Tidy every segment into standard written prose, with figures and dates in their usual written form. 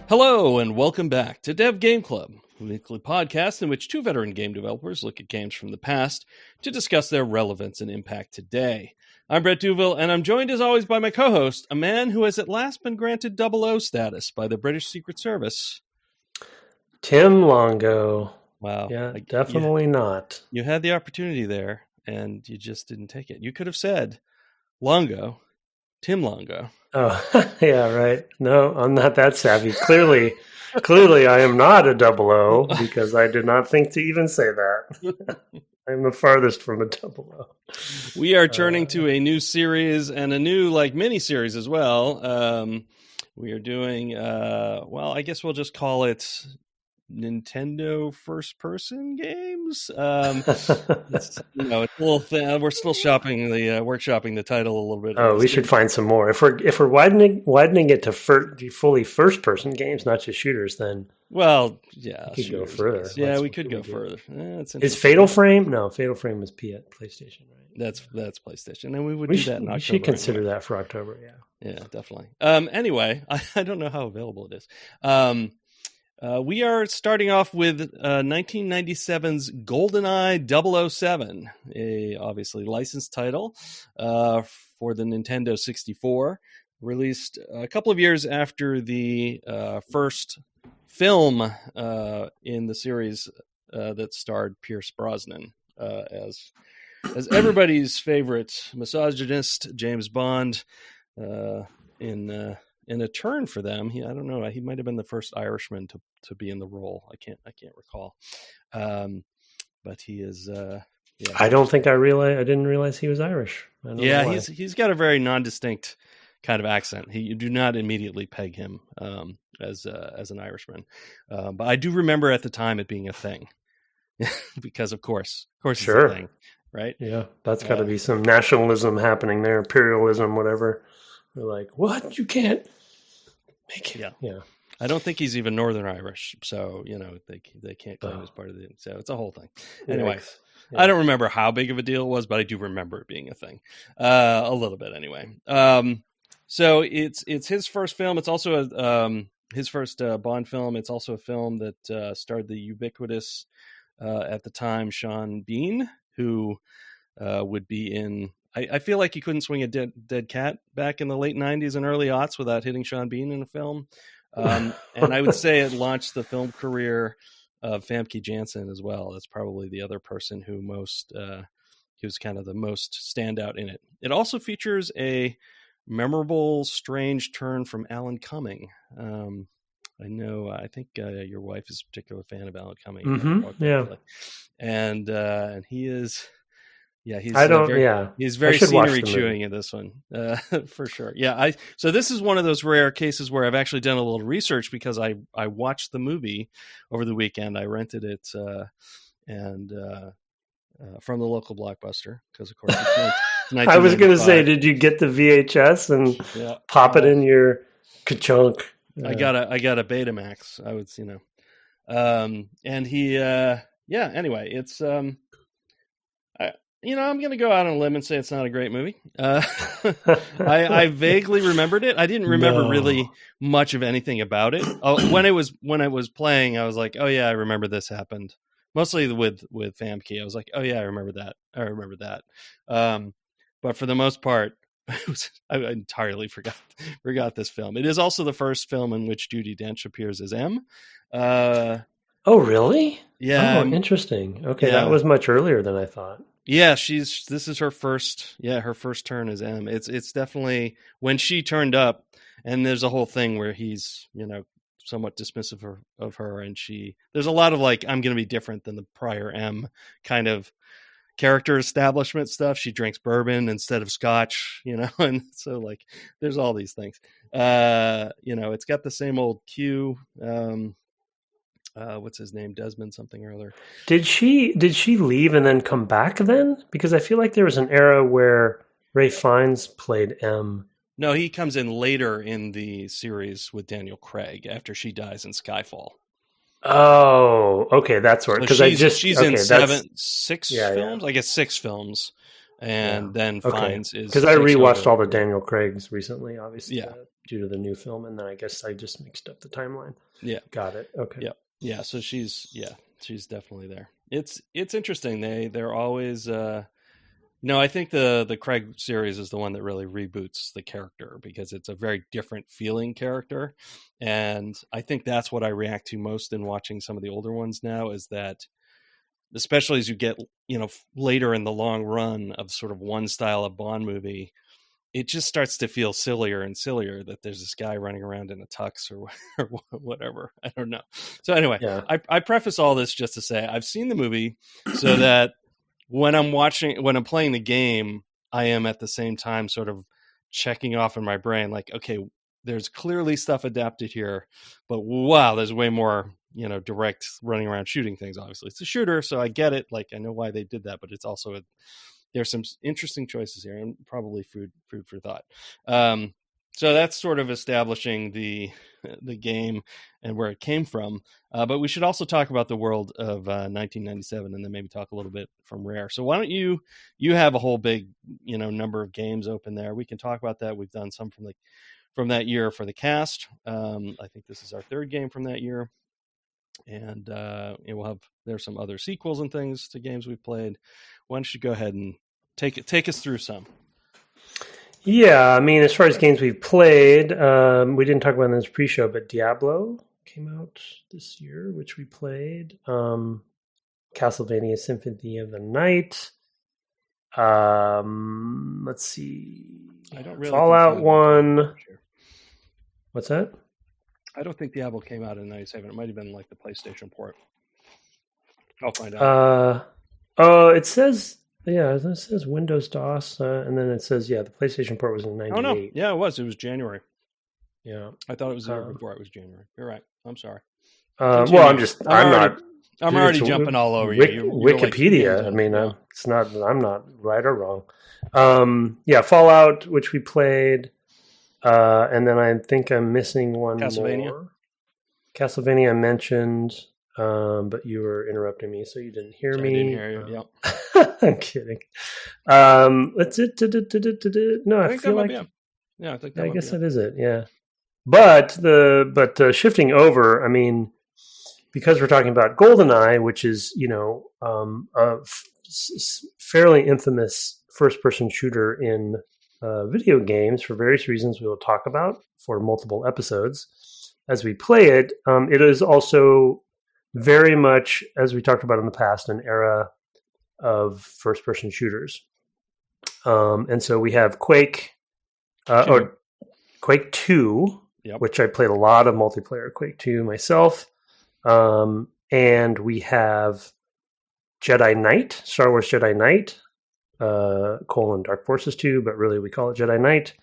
Hello, and welcome back to Dev Game Club, a weekly podcast in which two veteran game developers look at games from the past to discuss their relevance and impact today. I'm Brett Douville, and I'm joined as always by my co-host, a man who has at last been granted 00 status by the British Secret Service. Tim Longo. Wow. Yeah, definitely not. You had the opportunity there, and you just didn't take it. You could have said, Longo, Tim Longo. Oh, yeah, right. No, I'm not that savvy. Clearly, I am not a 00 because I did not think to even say that. I'm the farthest from a 00. We are turning to a new series and a new mini-series as well. We are doing, I guess we'll just call it Nintendo first-person games. It's a little thing. We're still workshopping the title a little bit. Oh, we should find some more. If we're widening it to fully first-person games, not just shooters, then yeah, we could go further. Yeah, we could go further. Is Fatal Frame? No, Fatal Frame is PlayStation, right? That's PlayStation, and we would do that in October. We should consider that for October. Yeah, definitely. Anyway, I don't know how available it is. We are starting off with 1997's GoldenEye 007, a obviously licensed title for the Nintendo 64, released a couple of years after the first film in the series that starred Pierce Brosnan as everybody's favorite misogynist James Bond in a turn for them. I don't know. He might have been the first Irishman to be in the role. I can't recall. But he is. I don't think I didn't realize he was Irish. He's got a very non-distinct kind of accent. You do not immediately peg him as an Irishman. But I do remember at the time it being a thing, because of course, sure, it's a thing, right? Yeah, that's got to be some nationalism happening there, imperialism, whatever. They're like, what? You can't make it. Yeah. I don't think he's even Northern Irish, so they can't claim as part of it. So it's a whole thing. Anyway, I don't remember how big of a deal it was, but I do remember it being a thing, a little bit anyway. So it's his first film. It's also his first Bond film. It's also a film that starred the ubiquitous at the time Sean Bean, who would be in. I feel like you couldn't swing a dead cat back in the late 90s and early aughts without hitting Sean Bean in a film. And I would say it launched the film career of Famke Janssen as well. That's probably the other person who was kind of the most standout in it. It also features a memorable, strange turn from Alan Cumming. I think your wife is a particular fan of Alan Cumming. Mm-hmm. Yeah. And he is... Yeah, he's very scenery chewing in this one, for sure. Yeah, so this is one of those rare cases where I've actually done a little research because I watched the movie over the weekend. I rented it and from the local Blockbuster because, of course, it's I was going to say, did you get the VHS and pop it in your ka-chunk? I got a Betamax. I would, and he, Anyway, it's I'm going to go out on a limb and say it's not a great movie. I vaguely remembered it. I didn't remember really much of anything about it. When it was playing, I was like, oh yeah, I remember this happened. Mostly with Famke, I was like, oh yeah, I remember that. But for the most part, I entirely forgot this film. It is also the first film in which Judi Dench appears as M. Oh really? Yeah. Oh, interesting. Okay, that was much earlier than I thought. Yeah, this is her first turn as M. It's definitely when she turned up, and there's a whole thing where he's, somewhat dismissive of her, and there's a lot of I'm going to be different than the prior M kind of character establishment stuff. She drinks bourbon instead of scotch, and so there's all these things. It's got the same old Q. What's his name? Desmond something or other. Did she leave and then come back then? Because I feel like there was an era where Ralph Fiennes played M. No, he comes in later in the series with Daniel Craig after she dies in Skyfall. Oh, okay, that's where. Because she's in six films. I guess 6 films, and then Fiennes is because I rewatched all the Daniel Craigs recently. Obviously, due to the new film, and then I guess I just mixed up the timeline. Yeah, got it. Okay. Yeah. So she's definitely there. It's interesting. They're always. I think the Craig series is the one that really reboots the character because it's a very different feeling character, and I think that's what I react to most in watching some of the older ones now. Is that, especially as you get later in the long run of sort of one style of Bond movie, it just starts to feel sillier and sillier that there's this guy running around in a tux or whatever. I don't know. So anyway, I preface all this just to say I've seen the movie so that when I'm playing the game, I am at the same time sort of checking off in my brain, like, okay, there's clearly stuff adapted here, but wow, there's way more, direct running around shooting things. Obviously it's a shooter, so I get it. Like, I know why they did that, but it's also there's some interesting choices here and probably food for thought. So that's sort of establishing the game and where it came from. But we should also talk about the world of 1997 and then maybe talk a little bit from Rare. So why don't you have a whole big, number of games open there. We can talk about that. We've done some from that year for the cast. I think this is our third game from that year. And there's some other sequels and things to games we've played. Why don't you go ahead and take us through some? Yeah, I mean, as far as games we've played, we didn't talk about this pre-show, but Diablo came out this year, which we played. Castlevania Symphony of the Night. Let's see. I don't really Fallout 1. What's that? I don't think Diablo came out in 97. It might have been like the PlayStation port. I'll find out. It says Windows DOS, and then it says, the PlayStation port was in 98. Oh, no. Yeah, it was. It was January. Yeah. I thought it was the year before. It was January. You're right. I'm sorry. I'm already jumping all over you. Wikipedia. I mean, it's not. I'm not right or wrong. Fallout, which we played, and then I think I'm missing one more. Castlevania I mentioned, but you were interrupting me, so you didn't hear me. I didn't hear you. Yep. I'm kidding. That's it. No, I feel like. Yeah, I think. I guess that is it. Yeah, but shifting over, I mean, because we're talking about GoldenEye, which is a fairly infamous first-person shooter in video games for various reasons we will talk about for multiple episodes as we play it. It is also very much, as we talked about in the past, an era of first-person shooters. And so we have Quake, or Quake 2, which I played a lot of multiplayer Quake 2 myself. And we have Jedi Knight, Star Wars Jedi Knight, Dark Forces 2, but really we call it Jedi Knight.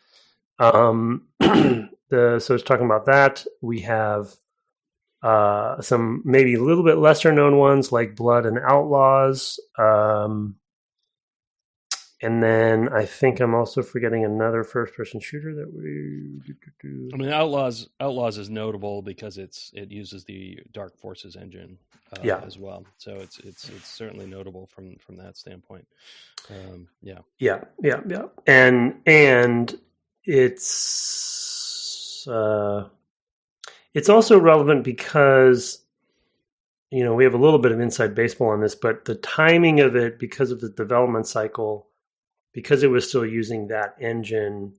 So it's talking about that. We have some maybe a little bit lesser known ones like Blood and Outlaws. And then I think I'm also forgetting another first-person shooter that we. I mean, Outlaws is notable because it uses the Dark Forces engine as well. So it's certainly notable from that standpoint. Yeah. And it's also relevant because we have a little bit of inside baseball on this, but the timing of it, because of the development cycle. Because it was still using that engine,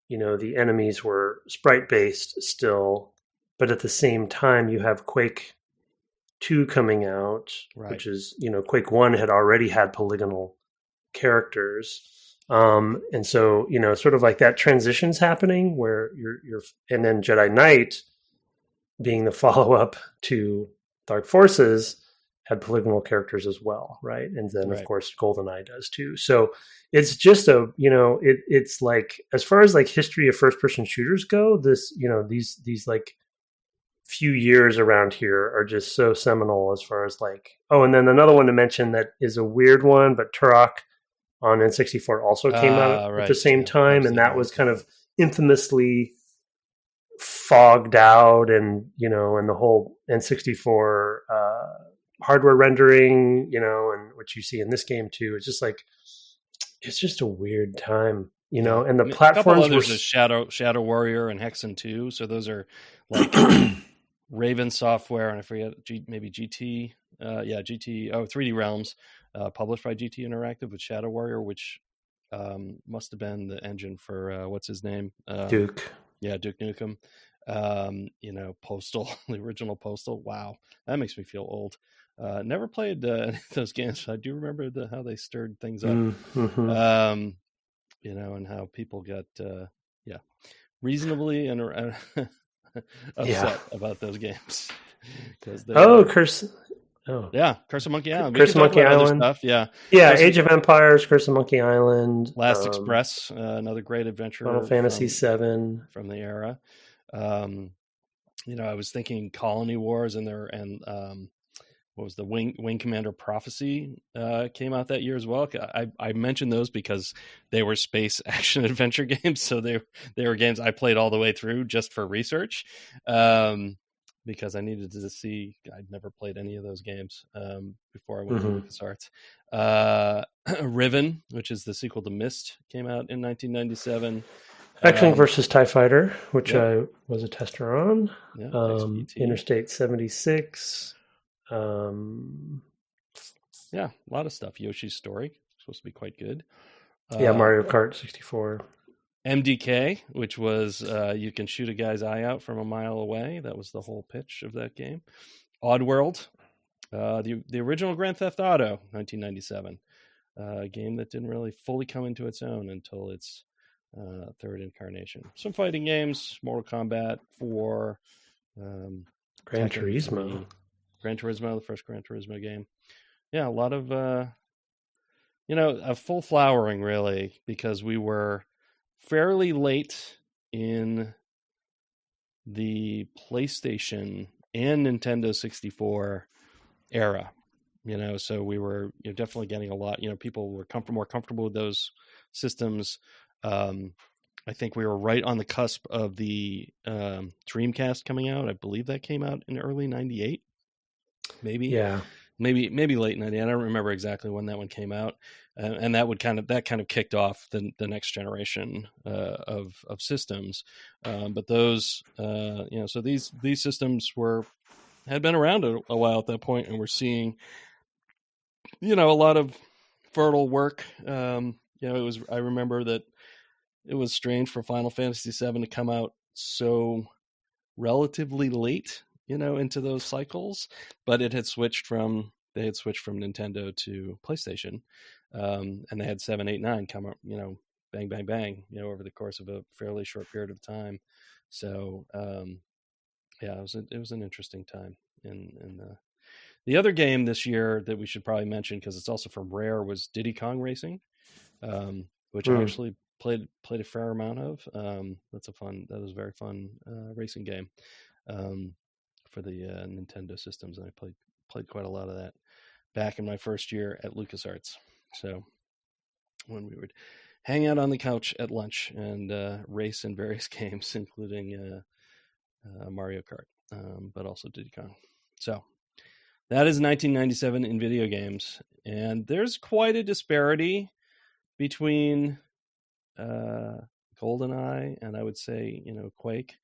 the enemies were sprite-based still, but at the same time, you have Quake 2 coming out, which is, Quake 1 had already had polygonal characters. And so, sort of like that transition's happening where you're and then Jedi Knight being the follow-up to Dark Forces had polygonal characters as well, right? And then, of course, GoldenEye does too. So it's just it's like, as far as like history of first-person shooters go, this, these like few years around here are just so seminal as far as like, and then another one to mention that is a weird one, but Turok on N64 also came out at the same time, and that was kind of infamously fogged out, and and the whole N64 hardware rendering, and what you see in this game too. It's just like, it's just a weird time you know, and the a couple platforms others were is Shadow Warrior and Hexen 2. So those are like Raven Software, and I forget, maybe GT. GT. 3D Realms, published by GT Interactive with Shadow Warrior, which must have been the engine for what's his name? Duke. Yeah, Duke Nuke'em. You know, Postal, the original Postal. Wow, that makes me feel old. Never played any of those games. I do remember how they stirred things up. Mm-hmm. You know, and how people got reasonably and upset about those games. Curse of Monkey Island. Curse of Monkey Island. Stuff. Yeah, Age of Empires, Curse of Monkey Island, Last Express, another great adventure. Final Fantasy VII from the era. You know, I was thinking Colony Wars and what was the Wing Commander Prophecy came out that year as well. I mentioned those because they were space action adventure games, so they were games I played all the way through just for research, because I needed to see. I'd never played any of those games before I went to LucasArts. Riven, which is the sequel to MYST, came out in 1997. X-Wing versus TIE Fighter, which I was a tester on. Interstate 76. A lot of stuff. Yoshi's Story, supposed to be quite good. Mario Kart 64. MDK, which was you can shoot a guy's eye out from a mile away. That was the whole pitch of that game. OddWorld, the original Grand Theft Auto, 1997. A game that didn't really fully come into its own until its third incarnation. Some fighting games, Mortal Kombat 4, Gran Turismo. The first Gran Turismo game. Yeah, a lot of, a full flowering, really, because we were fairly late in the PlayStation and Nintendo 64 era. You know, so we were definitely getting a lot. People were more comfortable with those systems. I think we were right on the cusp of the Dreamcast coming out. I believe that came out in early '98. Maybe late '98. I don't remember exactly when that one came out, and that kind of kicked off the next generation of systems. But those, so these systems had been around a while at that point, and we're seeing, a lot of fertile work. I remember that it was strange for Final Fantasy VII to come out so relatively late, into those cycles, but they had switched from Nintendo to PlayStation, and they had 7, 8, 9 come up, bang, bang, bang, over the course of a fairly short period of time. So, it was an interesting time. The other game this year that we should probably mention, because it's also from Rare, was Diddy Kong Racing, which I actually played a fair amount of. That was a very fun racing game for the Nintendo systems, and I played quite a lot of that back in my first year at LucasArts. So when we would hang out on the couch at lunch and race in various games, including Mario Kart, but also Diddy Kong. So that is 1997 in video games, and there's quite a disparity between GoldenEye and I would say Quake,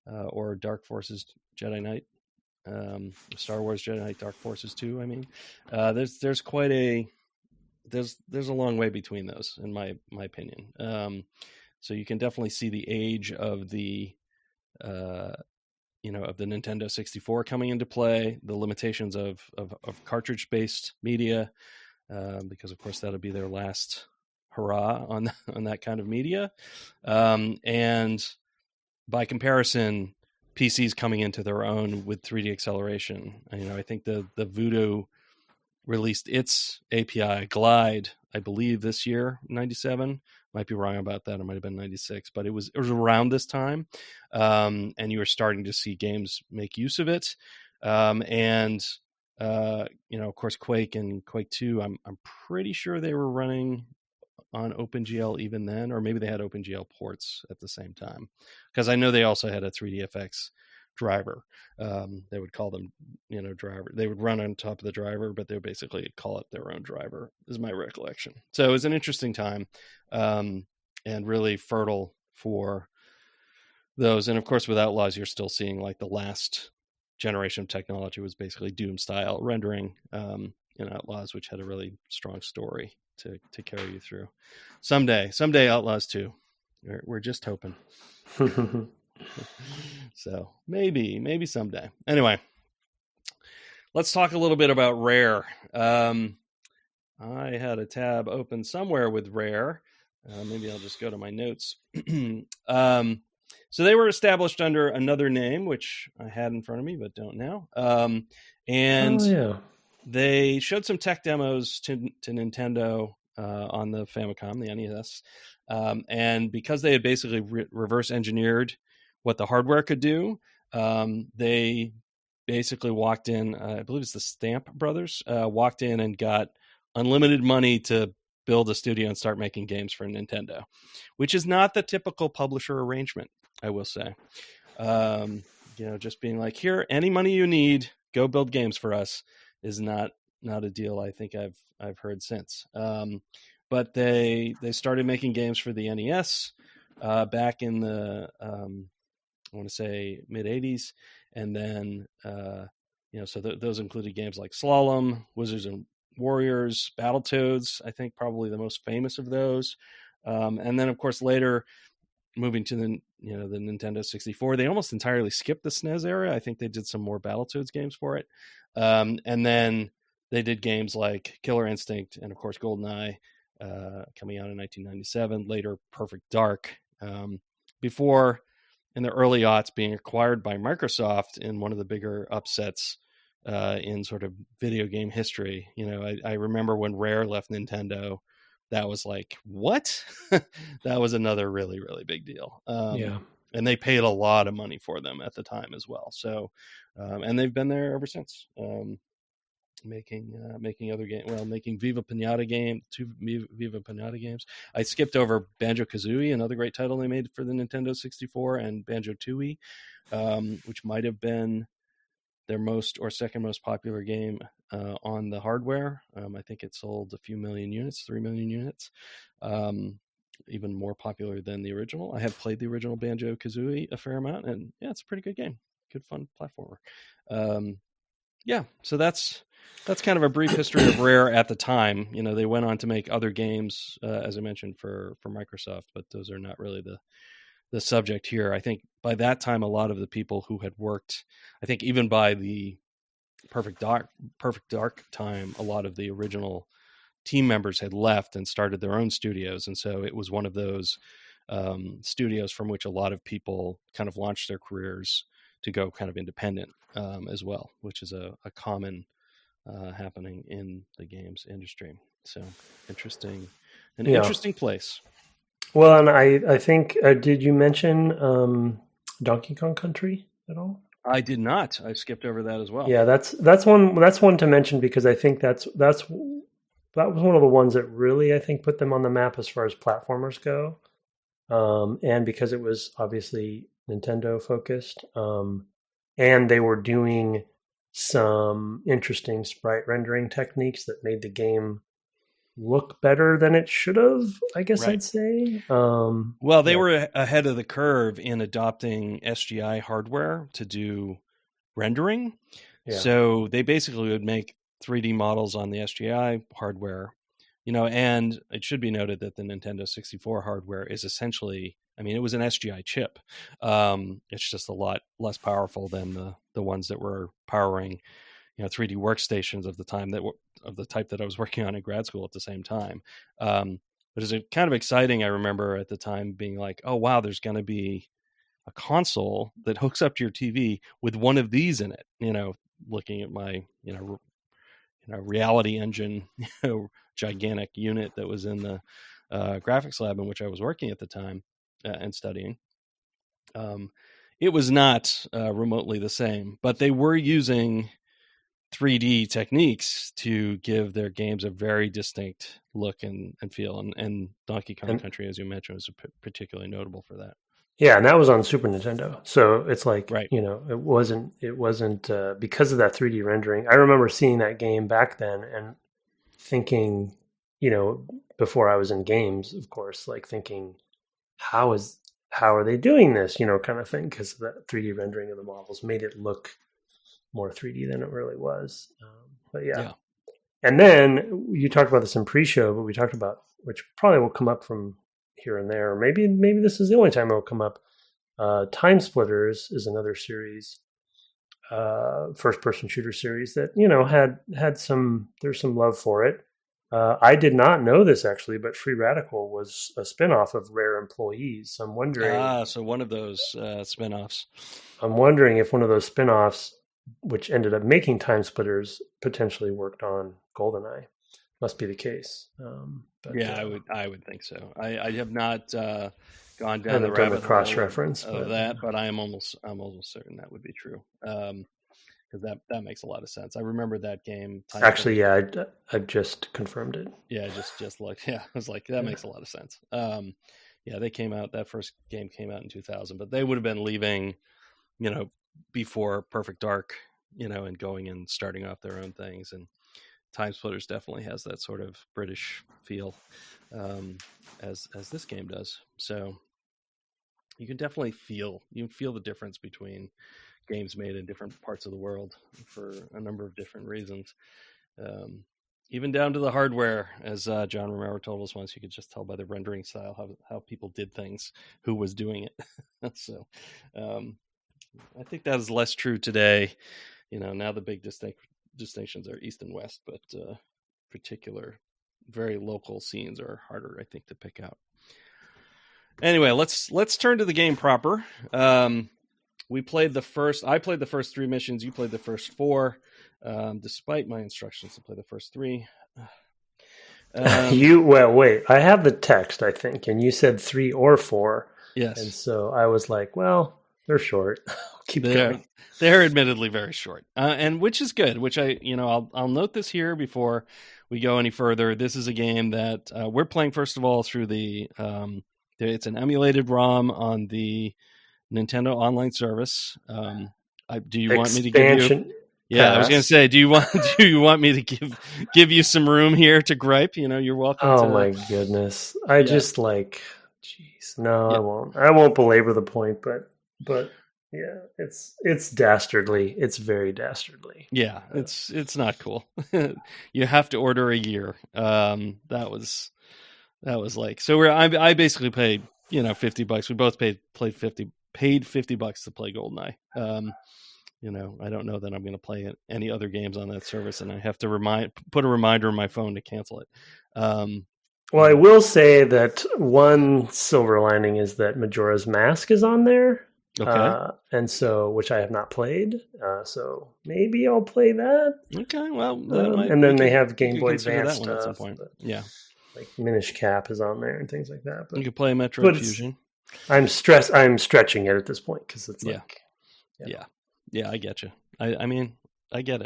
or Dark Forces Jedi Knight, Star Wars Jedi Knight Dark Forces 2. I mean, there's quite a there's a long way between those, in my opinion. So you can definitely see the age of the of the Nintendo 64 coming into play, the limitations of cartridge based media, because of course that'll be their last hurrah on that kind of media, and by comparison, PCs coming into their own with 3D acceleration. I think the Voodoo released its API Glide, I believe this year, 97. Might be wrong about that. It might have been 96, but it was around this time, and you were starting to see games make use of it. Of course, Quake and Quake 2. I'm pretty sure they were running on OpenGL even then, or maybe they had OpenGL ports at the same time, because I know they also had a 3DFX driver. They would call them, driver. They would run on top of the driver, but they would basically call it their own driver, is my recollection. So it was an interesting time. really fertile for those. And of course, with Outlaws, you're still seeing like the last generation of technology was basically Doom style rendering in Outlaws, which had a really strong story to carry you through. Someday Outlaws 2. We're just hoping. So maybe someday. Anyway, let's talk a little bit about Rare. I had a tab open somewhere with Rare. Maybe I'll just go to my notes. So they were established under another name, which I had in front of me, but don't now. They showed some tech demos to Nintendo on the Famicom, the NES. And because they had basically reverse engineered what the hardware could do, they basically walked in, I believe it's the Stamp brothers, walked in and got unlimited money to build a studio and start making games for Nintendo, which is not the typical publisher arrangement, I will say. Just being like, here, any money you need, go build games for us, is not a deal I think I've heard since. But they started making games for the NES back in the I want to say mid 80s, and then those included games like Slalom, Wizards and Warriors, Battletoads, I think probably the most famous of those. And then of course later moving to the Nintendo 64, they almost entirely skipped the SNES era. I think they did some more Battletoads games for it. And then they did games like Killer Instinct and of course GoldenEye coming out in 1997, later Perfect Dark, before in the early aughts being acquired by Microsoft in one of the bigger upsets in sort of video game history. I remember when Rare left Nintendo, that was like, what? That was another really, really big deal. And they paid a lot of money for them at the time as well. So, and they've been there ever since, making other games. Making Viva Pinata 2 Viva Pinata games. I skipped over Banjo-Kazooie, another great title they made for the Nintendo 64, and Banjo-Tooie, which might have been their most or second most popular game on the hardware. I think it sold a few million units, 3 million units, even more popular than the original. I have played the original Banjo-Kazooie a fair amount, and yeah, it's a pretty good game. Good, fun platformer. So that's kind of a brief history of Rare at the time. They went on to make other games, as I mentioned, for Microsoft, but those are not really the subject here. I think by that time, a lot of the people who had worked, I think even by the Perfect Dark time, a lot of the original team members had left and started their own studios. And so it was one of those studios from which a lot of people kind of launched their careers to go kind of independent as well, which is a common happening in the games industry. So interesting place. Well, and I think, did you mention Donkey Kong Country at all? I did not. I skipped over that as well. Yeah, that's one to mention because I think that was one of the ones that really, I think, put them on the map as far as platformers go. And because it was obviously Nintendo focused, and they were doing some interesting sprite rendering techniques that made the game look better than it should have, I guess. Right. I'd say. They were ahead of the curve in adopting SGI hardware to do rendering. Yeah. So they basically would make 3D models on the SGI hardware, and it should be noted that the Nintendo 64 hardware is essentially, it was an SGI chip. It's just a lot less powerful than the ones that were powering 3D workstations of the time of the type that I was working on in grad school at the same time. But it's kind of exciting. I remember at the time being like, oh, wow, there's going to be a console that hooks up to your TV with one of these in it, looking at my, Reality Engine, gigantic unit that was in the graphics lab in which I was working at the time and studying. It was not remotely the same, but they were using 3D techniques to give their games a very distinct look and feel. And Donkey Kong Country, as you mentioned, was particularly notable for that. Yeah, and that was on Super Nintendo. So it's like, right. It wasn't because of that 3D rendering. I remember seeing that game back then and thinking, before I was in games, of course, like thinking, how are they doing this, kind of thing, because the 3D rendering of the models made it look more 3D than it really was. But yeah. And then you talked about this in pre-show, but we talked about, which probably will come up from here and there. Maybe this is the only time it will come up. Time Splitters is another series, first-person shooter series that had some. There's some love for it. I did not know this actually, but Free Radical was a spinoff of Rare Employees. So I'm wondering. So one of those spinoffs. I'm wondering if one of those spinoffs, which ended up making Time Splitters, potentially worked on GoldenEye. Must be the case. I would think so. I have not gone down the rabbit hole cross reference of that, but I'm almost certain that would be true. Because that makes a lot of sense. I remember that game. Actually, yeah, I just confirmed it. Yeah, just like, I was like, that makes a lot of sense. They came out. That first game came out in 2000, but they would have been leaving, before Perfect Dark, and going and starting off their own things. And Time Splitters definitely has that sort of British feel, as this game does. So you can definitely feel the difference between games made in different parts of the world for a number of different reasons. Even down to the hardware, as John Romero told us once, you could just tell by the rendering style how people did things, who was doing it. So I think that is less true today. Now the big distinctions are East and West, but particular, very local scenes are harder, I think, to pick out. Anyway, let's turn to the game proper. I played the first 3 missions. You played the first 4, despite my instructions to play the first 3. Wait, I have the text, I think, and you said 3 or 4. Yes. And so I was like, well, they're short. Keep going. They're admittedly very short, and which is good. Which I'll note this here before we go any further. This is a game that we're playing first of all through the. It's an emulated ROM on the Nintendo Online Service. Do you want me to give you? Yeah, I was going to say, do you want me to give you some room here to gripe? You're welcome. Oh my goodness! Just like, jeez, no, yeah. I won't belabor the point, but. Yeah, it's dastardly. It's very dastardly. Yeah, it's not cool. You have to order a year. That was like, so I basically paid $50. We both paid $50 to play GoldenEye. I don't know that I'm going to play any other games on that service, and I have to put a reminder on my phone to cancel it. Well, I will say that one silver lining is that Majora's Mask is on there. Okay. And so, which I have not played, so maybe I'll play that. Okay, well, and then they have Game Boy Advance stuff. At some point. Yeah, like Minish Cap is on there and things like that. But you could play Metroid Fusion. I'm stretching it at this point because it's like, yeah, I get you. I mean, I get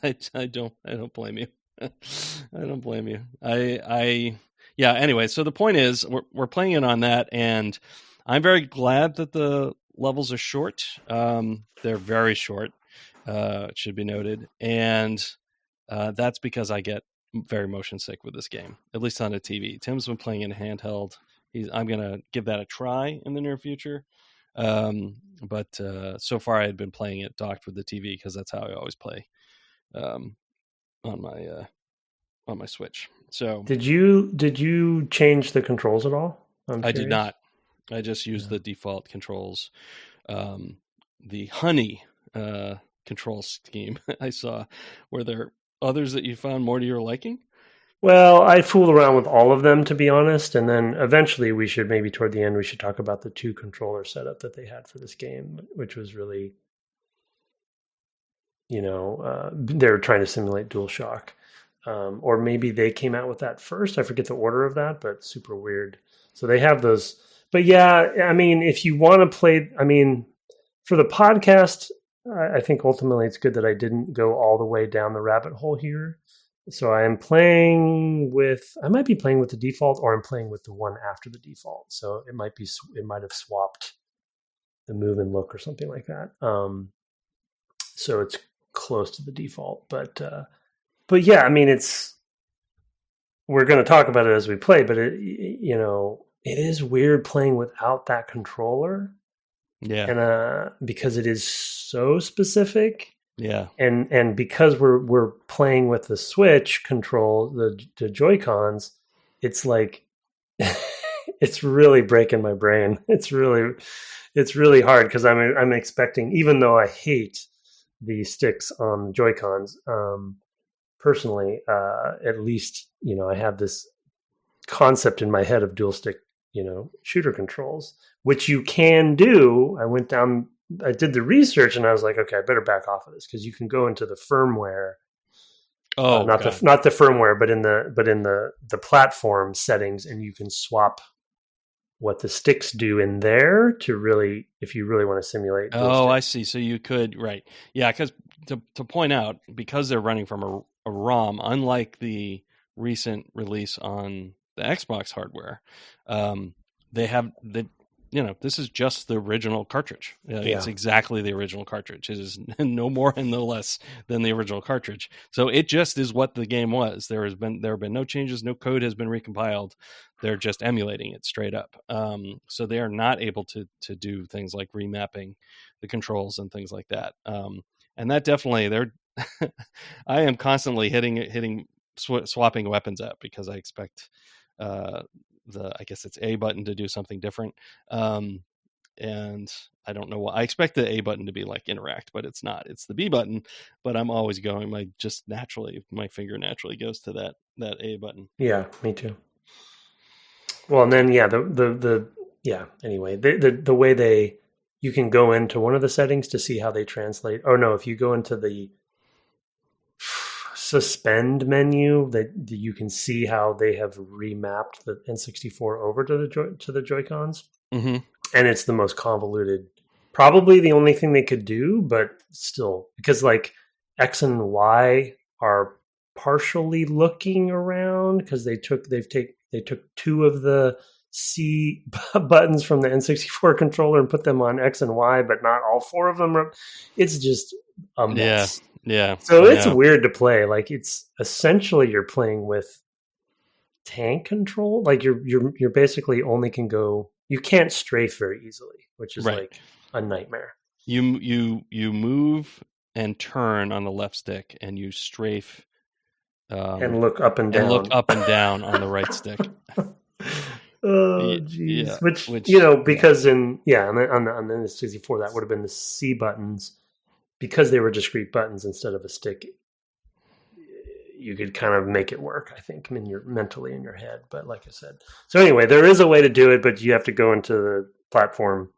it. I don't blame you. I don't blame you. Anyway, so the point is, we're playing it on that, and I'm very glad that the levels are short. They're very short, it should be noted. And that's because I get very motion sick with this game, at least on a TV. Tim's been playing in a handheld. I'm going to give that a try in the near future. But so far I had been playing it docked with the TV because that's how I always play on my Switch. So did you change the controls at all? I did not. I just used the default controls. The Honey control scheme I saw. Were there others that you found more to your liking? Well, I fooled around with all of them, to be honest, and then eventually maybe toward the end we should talk about the 2 controller setup that they had for this game, which was really, they were trying to simulate DualShock. Or maybe they came out with that first. I forget the order of that, but super weird. So they have those. But yeah, I mean, if you want to play, for the podcast, I think ultimately it's good that I didn't go all the way down the rabbit hole here. So I might be playing with the default, or I'm playing with the one after the default. So it might have swapped the move and look or something like that. So it's close to the default, but yeah, I mean, we're going to talk about it as we play, but it is weird playing without that controller. Yeah. And because it is so specific. Yeah. And because we're playing with the Switch control, the Joy-Cons, it's like it's really breaking my brain. It's really hard because I'm expecting, even though I hate the sticks on the Joy-Cons, personally, at least, I have this concept in my head of dual stick, shooter controls, which you can do. I did the research and I was like, okay, I better back off of this because you can go into the firmware. Not the firmware, but in the platform settings, and you can swap what the sticks do in there to really, if you really want to simulate. Oh, I see. So you could, right. Yeah. Because to point out, because they're running from a ROM, unlike the recent release on the Xbox hardware, this is just the original cartridge. It's exactly the original cartridge. It is no more and no less than the original cartridge. So it just is what the game was. There have been no changes. No code has been recompiled. They're just emulating it straight up. So they are not able to do things like remapping the controls and things like that. And that definitely, I am constantly swapping weapons up because I expect I guess it's A button to do something different. And I don't know why. I expect the A button to be like interact, but it's not. It's the B button, but I'm always going, my finger naturally goes to that A button. Yeah, me too. Well, and then, anyway, the way you can go into one of the settings to see how they translate. Oh no, if you go into the suspend menu, that you can see how they have remapped the N64 over to the Joy-Cons. Mm-hmm. And it's the most convoluted, probably the only thing they could do, but still, because like X and Y are partially looking around because they took two of the C buttons from the N64 controller and put them on X and Y, but not all four of them. It's just a mess. Yeah. So it's weird to play. Like, it's essentially you're playing with tank control. Like you're basically only can go. You can't strafe very easily, which is like a nightmare. You move and turn on the left stick, and you strafe and look up and down on the right stick. Oh, geez. Yeah. Which because on the N64 that would have been the C buttons, because they were discrete buttons instead of a stick. You could kind of make it work, I think. I mean, you're mentally in your head, but like I said. So anyway, there is a way to do it, but you have to go into the platform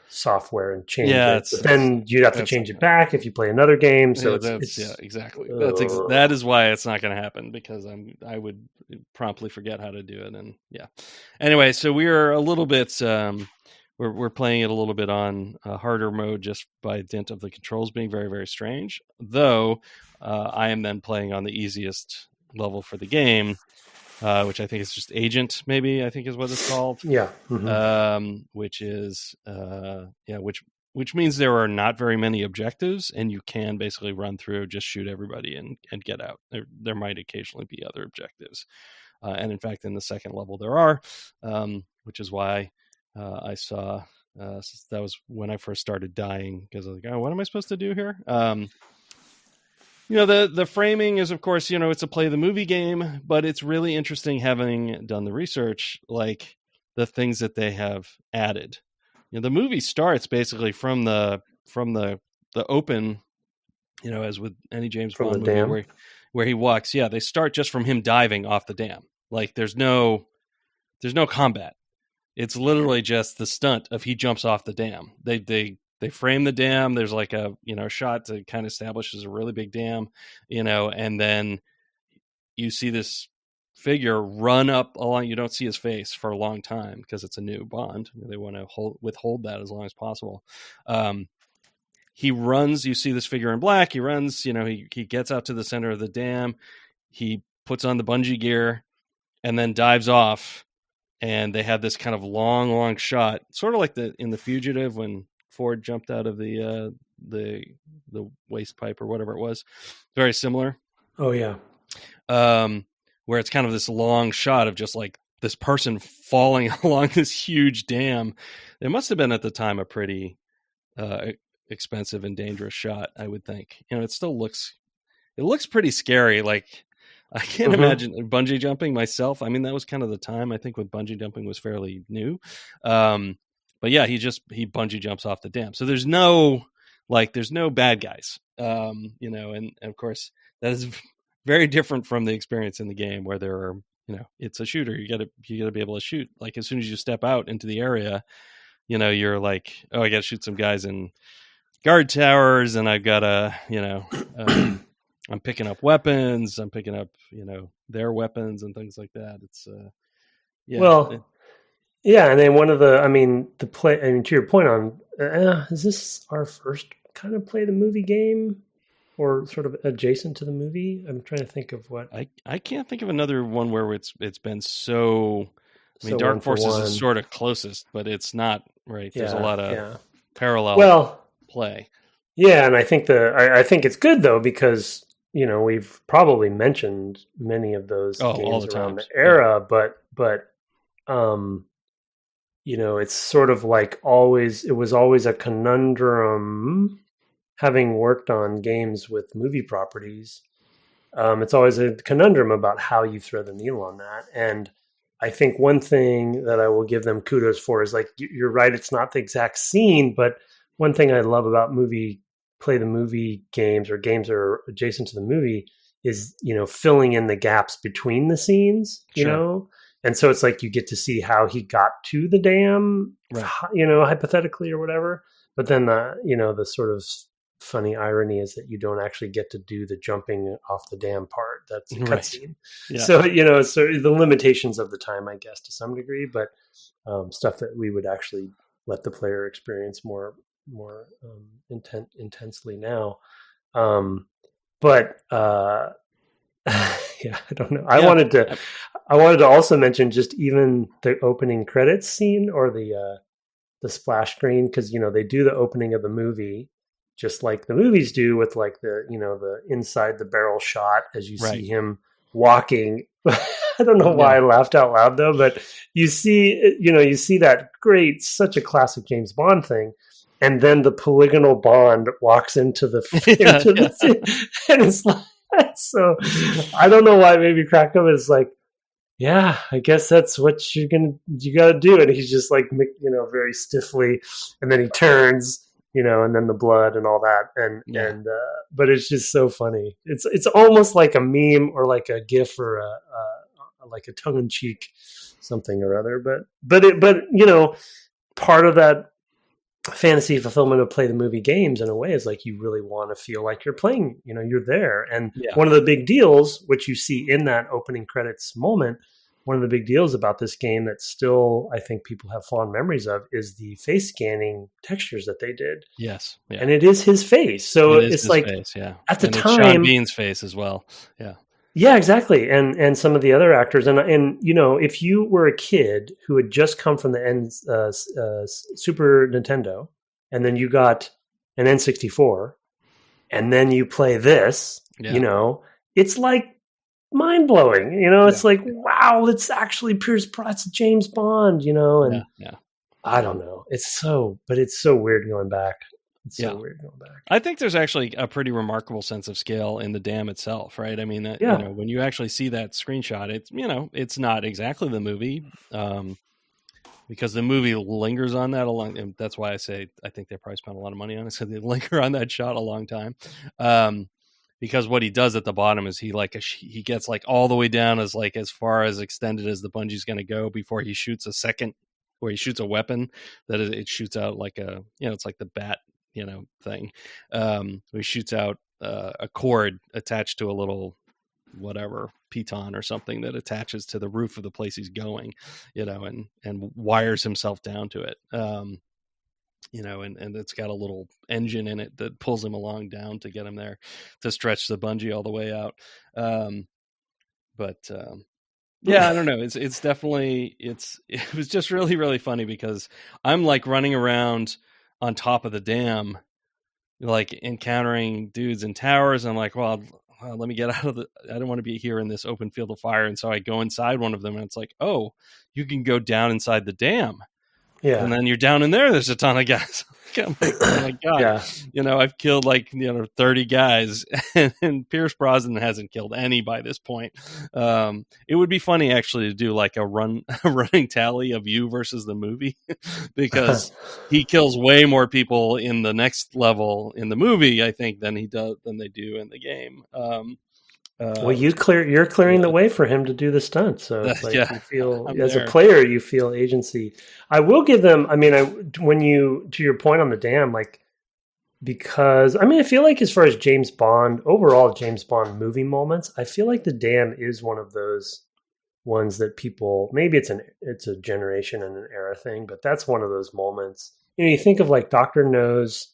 software and change it. But then you'd have to change it back if you play another game. So exactly. That is why it's not going to happen, because I would promptly forget how to do it. And anyway, so we are a little bit. We're playing it a little bit on harder mode just by dint of the controls being very, very strange. Though I am then playing on the easiest level for the game, which I think is just Agent, maybe I think is what it's called. Yeah. Mm-hmm. Which is which means there are not very many objectives, and you can basically run through, just shoot everybody and get out. There might occasionally be other objectives, and in fact, in the second level there are, which is why. I saw that was when I first started dying, because I was like, oh, what am I supposed to do here? The framing is, of course, it's a play the movie game, but it's really interesting having done the research, like the things that they have added. The movie starts basically from the open, as with any James Bond movie where he walks. Yeah, they start just from him diving off the dam. Like there's no combat. It's literally just the stunt of he jumps off the dam. They frame the dam. There's like a shot to kind of establish as a really big dam, and then you see this figure run up along. You don't see his face for a long time because it's a new Bond. They want to withhold that as long as possible. He runs. You see this figure in black. He runs. He gets out to the center of the dam. He puts on the bungee gear and then dives off. And they have this kind of long shot, sort of like in The Fugitive when Ford jumped out of the waste pipe or whatever it was. Very similar. Oh yeah. Where it's kind of this long shot of just like this person falling along this huge dam. It must have been at the time a pretty expensive and dangerous shot, I would think. It still looks pretty scary. Like, I can't imagine bungee jumping myself. I mean, that was kind of the time, I think, when bungee jumping was fairly new. But yeah, he bungee jumps off the dam. So there's no bad guys, and of course that is very different from the experience in the game where there are, it's a shooter. You gotta be able to shoot. Like, as soon as you step out into the area, you're like, oh, I gotta shoot some guys in guard towers, and I've gotta, I'm picking up weapons. I'm picking up, their weapons and things like that. It's, yeah. And then to your point on, is this our first kind of play the movie game or sort of adjacent to the movie? I'm trying to think of what. I can't think of another one where it's been so, Dark Forces is sort of closest, but it's not, right? There's a lot of parallel play. Yeah. And I think I think it's good though, because, we've probably mentioned many of those games around the era, but it's sort of like it was always a conundrum having worked on games with movie properties. It's always a conundrum about how you thread the needle on that. And I think one thing that I will give them kudos for is, like, you're right, it's not the exact scene, but one thing I love about play the movie games, or games that are adjacent to the movie, is, filling in the gaps between the scenes, and so it's like you get to see how he got to the dam, right, hypothetically or whatever. But then the sort of funny irony is that you don't actually get to do the jumping off the dam part. That's a cutscene. Yeah. So, so the limitations of the time, I guess, to some degree, but stuff that we would actually let the player experience more intensely now. Yeah, I don't know. I wanted to also mention just even the opening credits scene, or the splash screen, because they do the opening of the movie just like the movies do, with like the the inside the barrel shot as you see him walking. I don't know why I laughed out loud though, but you see that great, such a classic James Bond thing. And then the polygonal Bond walks into the and it's like, so I don't know why it made me crack up. It's like, yeah, I guess that's what you got to do. And he's just like, very stiffly, and then he turns, and then the blood and all that, but it's just so funny. It's almost like a meme or like a GIF or like a tongue in cheek something or other. But part of that fantasy fulfillment of play the movie games in a way is like, you really want to feel like you're playing, you're there. And one of the big deals, which you see in that opening credits moment, one of the big deals about this game that still I think people have fond memories of, is the face scanning textures that they did. Yes. Yeah. And it is his face. So it's like face, at the and time, it's Sean Bean's face as well. Yeah. Yeah, exactly. And some of the other actors. And if you were a kid who had just come from the Super Nintendo, and then you got an N64, and then you play this, it's like mind-blowing. It's like, wow, it's actually Pierce Brosnan's James Bond, and I don't know. It's so weird going back. It's so weird going back. I think there's actually a pretty remarkable sense of scale in the dam itself, right? I mean, when you actually see that screenshot, it's it's not exactly the movie, because the movie lingers on that a long. And that's why I say I think they probably spent a lot of money on it, so they linger on that shot a long time. Because what he does at the bottom is he gets like all the way down as far as extended as the bungee's going to go before he shoots where he shoots a weapon that it shoots out like a it's like the bat thing. He shoots out a cord attached to a little whatever piton or something that attaches to the roof of the place he's going, and wires himself down to it. And it's got a little engine in it that pulls him along down to get him there to stretch the bungee all the way out. Yeah, I don't know. It's definitely, it was just really, really funny because I'm like running around on top of the dam, like encountering dudes in towers. I'm like, well, let me get out of I don't want to be here in this open field of fire. And so I go inside one of them, and it's like, oh, you can go down inside the dam. Yeah. And then you're down in there, there's a ton of guys. I'm like, oh my God. Yeah. I've killed 30 guys, and Pierce Brosnan hasn't killed any by this point. It would be funny actually to do like a running tally of you versus the movie, because he kills way more people in the next level in the movie, I think, than they do in the game. Well, you're clearing the way for him to do the stunt. So it's like you feel, as a player, you feel agency. I will give them, to your point on the dam, because, I feel like as far as overall James Bond movie moments, I feel like the dam is one of those ones that people, maybe it's a generation and an era thing, but that's one of those moments. You think of like Dr. No's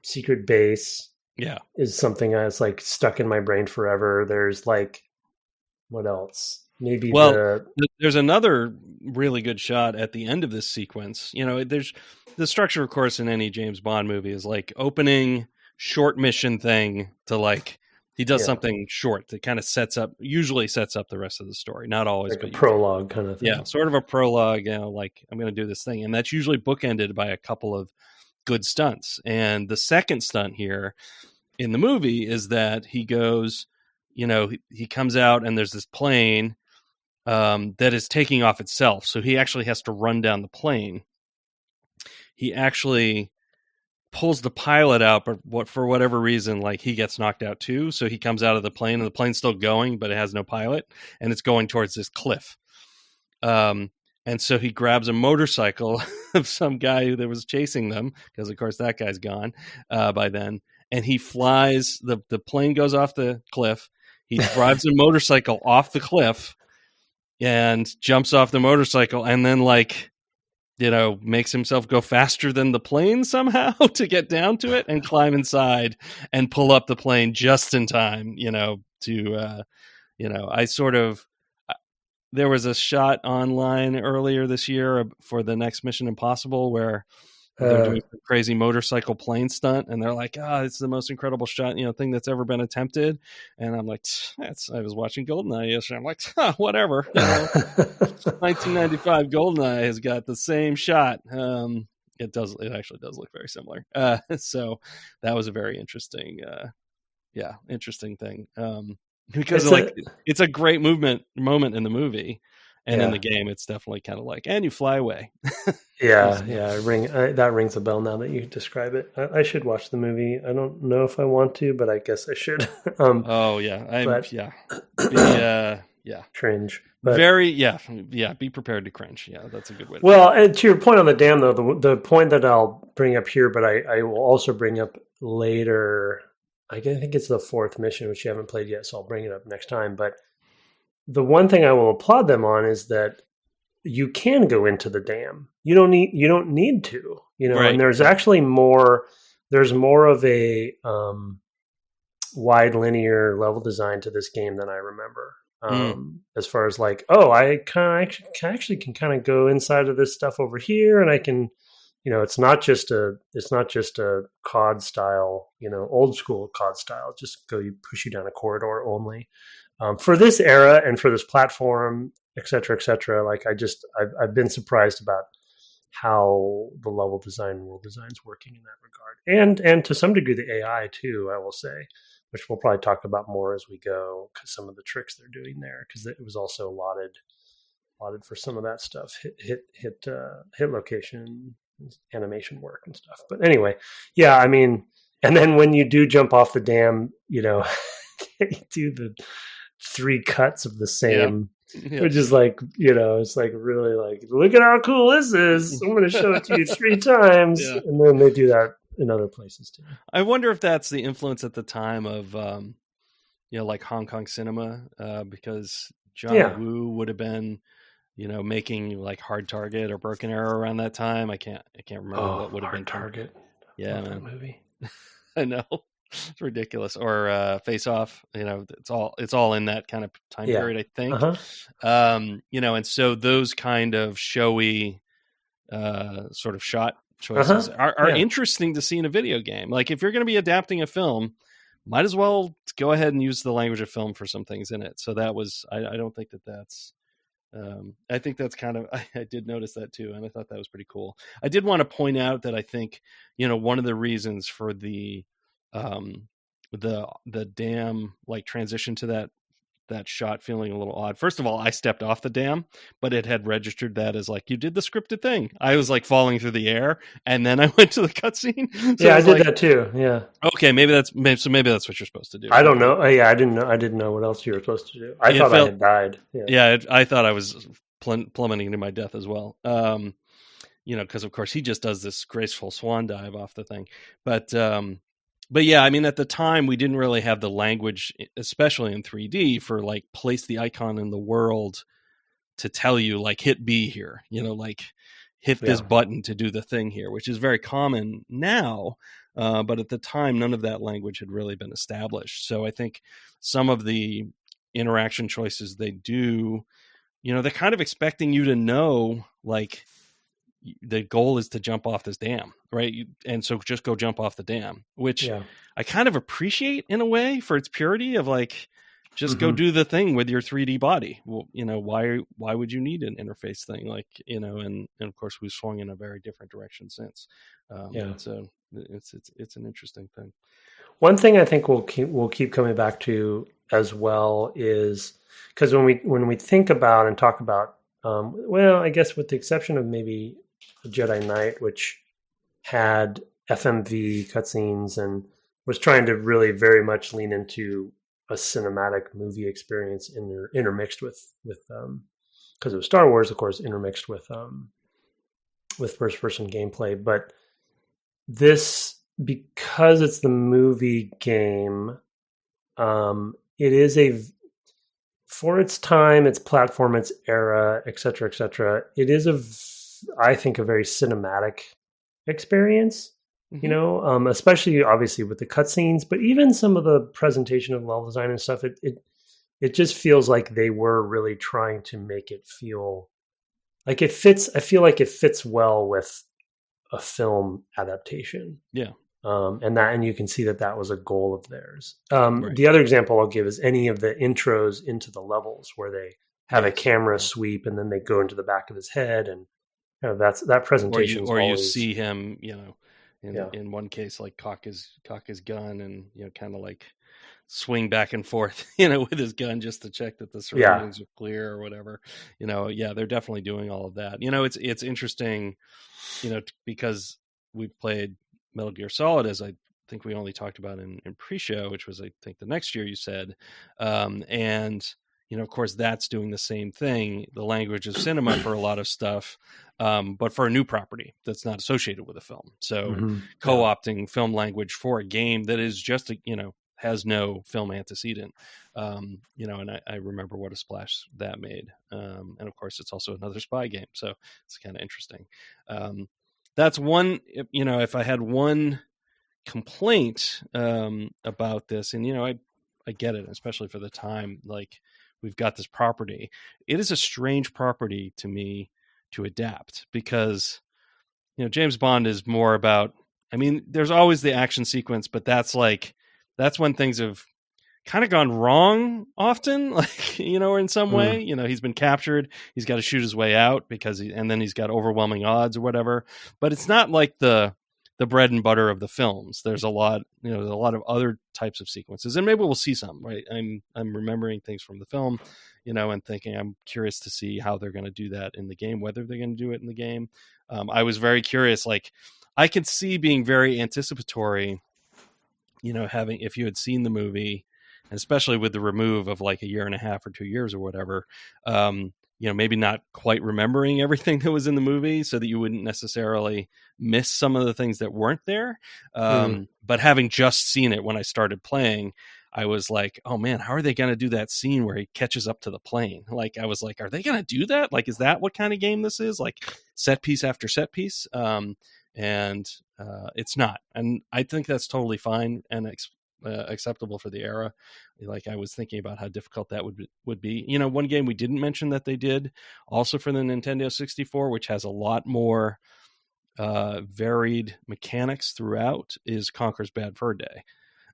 Secret Base. Yeah, is something that's like stuck in my brain forever. There's what else? Maybe there's another really good shot at the end of this sequence. There's the structure, of course, in any James Bond movie is like opening short mission thing to he does something short that kind of usually sets up the rest of the story. Not always, but a prologue kind of thing. Yeah, sort of a prologue. I'm going to do this thing, and that's usually bookended by a couple of good stunts. And the second stunt here in the movie is that he goes, he comes out and there's this plane that is taking off itself. So he actually has to run down the plane. He actually pulls the pilot out, but for whatever reason, he gets knocked out too. So he comes out of the plane and the plane's still going, but it has no pilot, and it's going towards this cliff. And so he grabs a motorcycle of some guy that was chasing them, because of course that guy's gone by then. And he flies, the plane goes off the cliff. He drives a motorcycle off the cliff and jumps off the motorcycle, and then makes himself go faster than the plane somehow to get down to it and climb inside and pull up the plane just in time, there was a shot online earlier this year for the next Mission Impossible where they're doing a crazy motorcycle plane stunt, and they're like, it's the most incredible shot, thing that's ever been attempted. And I'm like, I was watching GoldenEye yesterday. I'm like, whatever. 1995 GoldenEye has got the same shot. It actually does look very similar. So that was a very interesting thing. Because it's a great moment in the movie, and in the game it's definitely kind of and you fly away. That rings a bell now that you describe it. I should watch the movie. I don't know if I want to, but I guess I should. Cringe. But, be prepared to cringe. Yeah, that's a good way. And to your point on the dam, though, the point that I'll bring up here, but I will also bring up later. I think it's the fourth mission, which you haven't played yet, so I'll bring it up next time. But the one thing I will applaud them on is that you can go into the dam. You don't need to, right. And there's actually more. There's more of a wide linear level design to this game than I remember. As far as I can kind of go inside of this stuff over here, and I can. It's not just a COD style, old school COD style. Just push you down a corridor only. For this era and for this platform, et cetera, I've been surprised about how the level design and world design is working in that regard, and to some degree the AI too. I will say, which we'll probably talk about more as we go, because some of the tricks they're doing there, because it was also lauded for some of that stuff, hit location, animation work and stuff. But anyway, and then when you do jump off the dam, they do the 3 cuts of the same, which is it's really look at how cool this is. I'm going to show it to you 3 times. And then they do that in other places too. I wonder if that's the influence at the time of, Hong Kong cinema, because John Woo would have been, making Hard Target or Broken Arrow around that time. I can't remember what would have been Target. Yeah, man. That movie. I know, it's ridiculous. Or Face Off. It's all in that kind of time period, I think. And so those kind of showy, sort of shot choices are interesting to see in a video game. If you're going to be adapting a film, might as well go ahead and use the language of film for some things in it. So that was, I don't think that's, I think that's kind of, I did notice that too. And I thought that was pretty cool. I did want to point out that I think, one of the reasons for the dam like transition to that shot feeling a little odd. First of all, I stepped off the dam, but it had registered that as like, you did the scripted thing. I was like falling through the air, and then I went to the cutscene. So I did that too. Yeah. Okay, maybe that's what you're supposed to do. I don't know. Yeah, I didn't know what else you were supposed to do. I thought I had died. Yeah, I thought I was plummeting to my death as well. Because of course he just does this graceful swan dive off the thing, but yeah, I mean, at the time we didn't really have the language, especially in 3D, for like place the icon in the world to tell you like hit B here, like hit this button to do the thing here, which is very common now. But at the time, none of that language had really been established. So I think some of the interaction choices they do, they're kind of expecting you to know, like, the goal is to jump off this dam, right? And so just go jump off the dam, which I kind of appreciate in a way for its purity of like, just go do the thing with your 3D body. Well, why would you need an interface thing? Like, and of course we've swung in a very different direction since. So it's an interesting thing. One thing I think we'll keep coming back to as well is because when we think about and talk about, I guess with the exception of maybe Jedi Knight, which had FMV cutscenes and was trying to really very much lean into a cinematic movie experience intermixed with because it was Star Wars, of course, intermixed with first person gameplay. But this, because it's the movie game, it is for its time, its platform, its era, et cetera, it is I think a very cinematic experience, especially obviously with the cutscenes, but even some of the presentation of level design and stuff, it just feels like they were really trying to make it feel like it fits. I feel like it fits well with a film adaptation. Yeah. And you can see that was a goal of theirs. Right. The other example I'll give is any of the intros into the levels where they have a camera sweep and then they go into the back of his head, and that presentation. Or you see him, in one case, like cock his gun and kind of like swing back and forth, with his gun just to check that the surroundings are clear or whatever. They're definitely doing all of that. It's interesting, because we've played Metal Gear Solid, as I think we only talked about in pre-show, which was I think the next year you said, and of course that's doing the same thing, the language of cinema for a lot of stuff, but for a new property that's not associated with a film. So co-opting film language for a game that is just has no film antecedent, and I remember what a splash that made, and of course it's also another spy game, so it's kind of interesting. That's one, if I had one complaint about this, and I get it, especially for the time, like we've got this property. It is a strange property to me to adapt because, James Bond is more about, there's always the action sequence, but that's when things have kind of gone wrong often, like, or in some way, he's been captured, he's got to shoot his way out and then he's got overwhelming odds or whatever, but it's not like the bread and butter of the films. There's a lot of other types of sequences, and maybe we'll see some, right? I'm remembering things from the film, and thinking I'm curious to see how they're going to do that in the game, whether they're going to do it in the game. I was very curious, like I could see being very anticipatory, if you had seen the movie, and especially with the remove of like a year and a half or 2 years or whatever, maybe not quite remembering everything that was in the movie so that you wouldn't necessarily miss some of the things that weren't there. But having just seen it when I started playing, I was like, oh man, how are they going to do that scene where he catches up to the plane? Like, I was like, are they going to do that? Like, is that what kind of game this is? Like set piece after set piece. And it's not. And I think that's totally fine and acceptable for the era. Like I was thinking about how difficult that would be. One game we didn't mention that they did also for the Nintendo 64, which has a lot more varied mechanics throughout, is Conker's Bad Fur Day.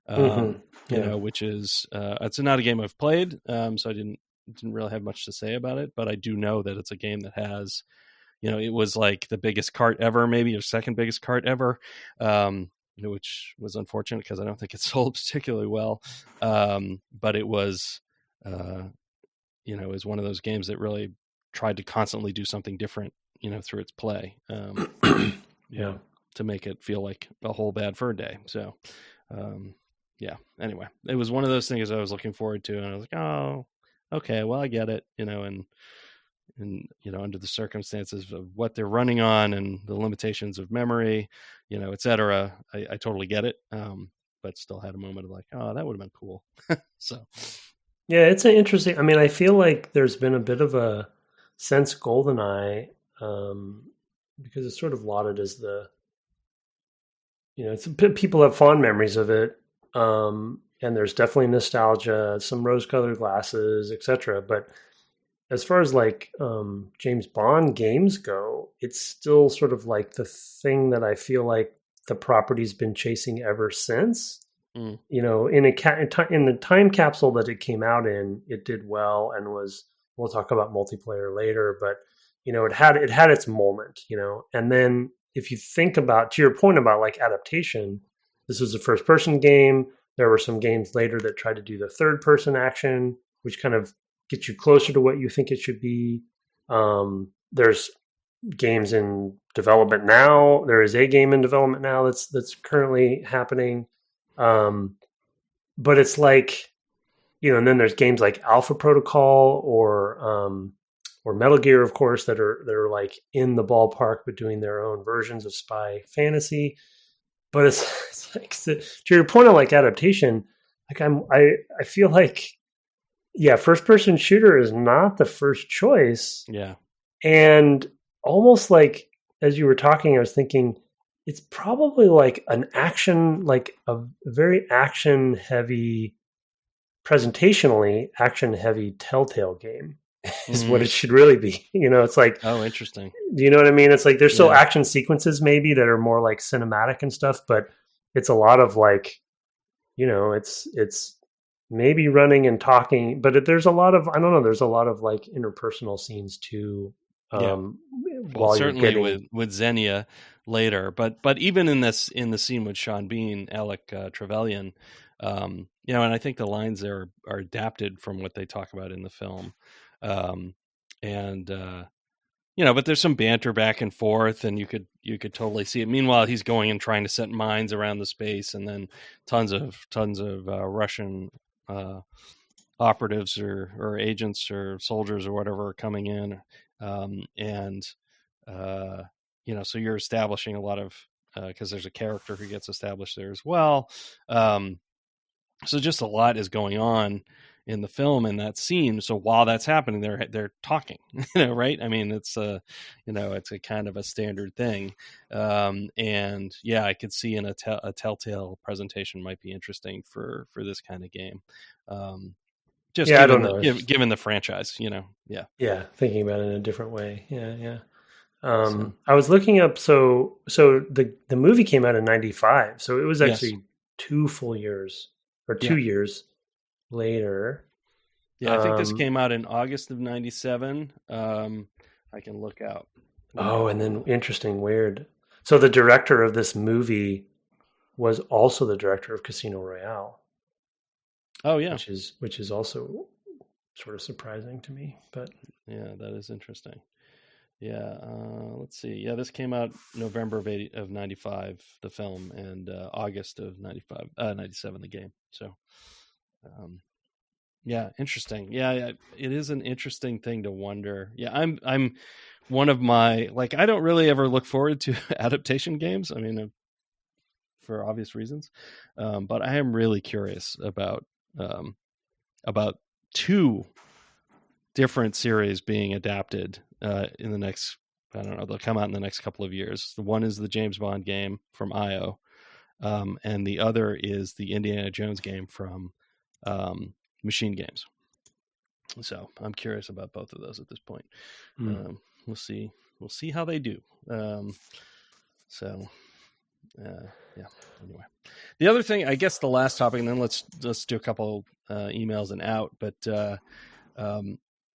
which is it's not a game I've played, so I didn't really have much to say about it, but I do know that it's a game that has, it was like the biggest cart ever, maybe, or second biggest cart ever, which was unfortunate because I don't think it sold particularly well. But it was, it was one of those games that really tried to constantly do something different, through its play, to make it feel like a whole bad fur day. So, anyway, it was one of those things I was looking forward to, and I was like, oh, okay, well, I get it, and under the circumstances of what they're running on and the limitations of memory, et cetera, I totally get it. But still had a moment of like, oh, that would have been cool. So, yeah, it's an interesting. I mean, I feel like there's been a bit of a sense GoldenEye, because it's sort of lauded as the, people have fond memories of it, and there's definitely nostalgia, some rose-colored glasses, etc. But as far as like James Bond games go, it's still sort of like the thing that I feel like the property's been chasing ever since. In the time capsule that it came out in, it did well and was. We'll talk about multiplayer later, but it had its moment. And then if you think about, to your point about like adaptation, this was a first person game. There were some games later that tried to do the third person action, which kind of get you closer to what you think it should be. There's games in development now. There is a game in development now that's currently happening. But it's like, and then there's games like Alpha Protocol or Metal Gear, of course, that are like in the ballpark, but doing their own versions of spy fantasy. But it's like, to your point on like adaptation, like I feel like, first person shooter is not the first choice. Yeah. And almost like, as you were talking, I was thinking it's probably like an action, like a very action heavy, presentationally action heavy Telltale game is what it should really be. It's like, oh, interesting. Do you know what I mean? It's like, there's still action sequences maybe that are more like cinematic and stuff, but it's a lot of like, it's maybe running and talking, but there's a lot of, I don't know, there's a lot of like interpersonal scenes too. Well, certainly with Xenia later, but even in the scene with Sean Bean, Alec Trevelyan, and I think the lines there are adapted from what they talk about in the film, but there's some banter back and forth, and you could totally see it. Meanwhile, he's going and trying to set mines around the space, and then tons of Russian operatives or agents or soldiers or whatever are coming in, so you're establishing a lot of because there's a character who gets established there as well. So just a lot is going on in the film in that scene. So while that's happening, they're talking, right? I mean, it's it's a kind of a standard thing. I could see in a Telltale presentation might be interesting for this kind of game. Given the franchise, Yeah, thinking about it in a different way. Yeah. I was looking up. So the movie came out in 95. So it was actually 2 full years or 2 years later. Yeah, I think this came out in August of 97. I can look out. Oh, and then interesting, weird. So the director of this movie was also the director of Casino Royale. Oh yeah, which is also sort of surprising to me, but yeah, that is interesting. Yeah, let's see. Yeah, this came out November of 95, the film, and August of 97, the game. So, interesting. Yeah, it is an interesting thing to wonder. Yeah, I'm one of my, like, I don't really ever look forward to adaptation games. I mean, for obvious reasons, but I am really curious about 2 different series being adapted in the next, I don't know, they'll come out in the next couple of years. The one is the James Bond game from IO, and the other is the Indiana Jones game from Machine Games. So I'm curious about both of those at this point. We'll see how they do. Yeah. Anyway, the other thing, I guess, the last topic, and then let's do a couple emails and out. But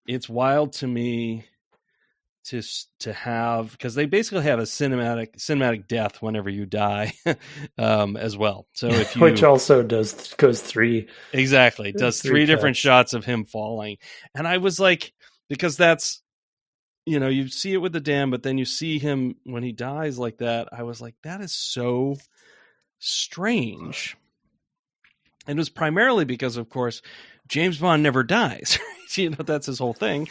it's wild to me to have, because they basically have a cinematic death whenever you die, as well. So if you, which also goes 3 exactly, does 3 different shots of him falling, and I was like, because that's, you see it with the dam, but then you see him when he dies like that. I was like, that is so strange. And it was primarily because, of course, James Bond never dies. That's his whole thing.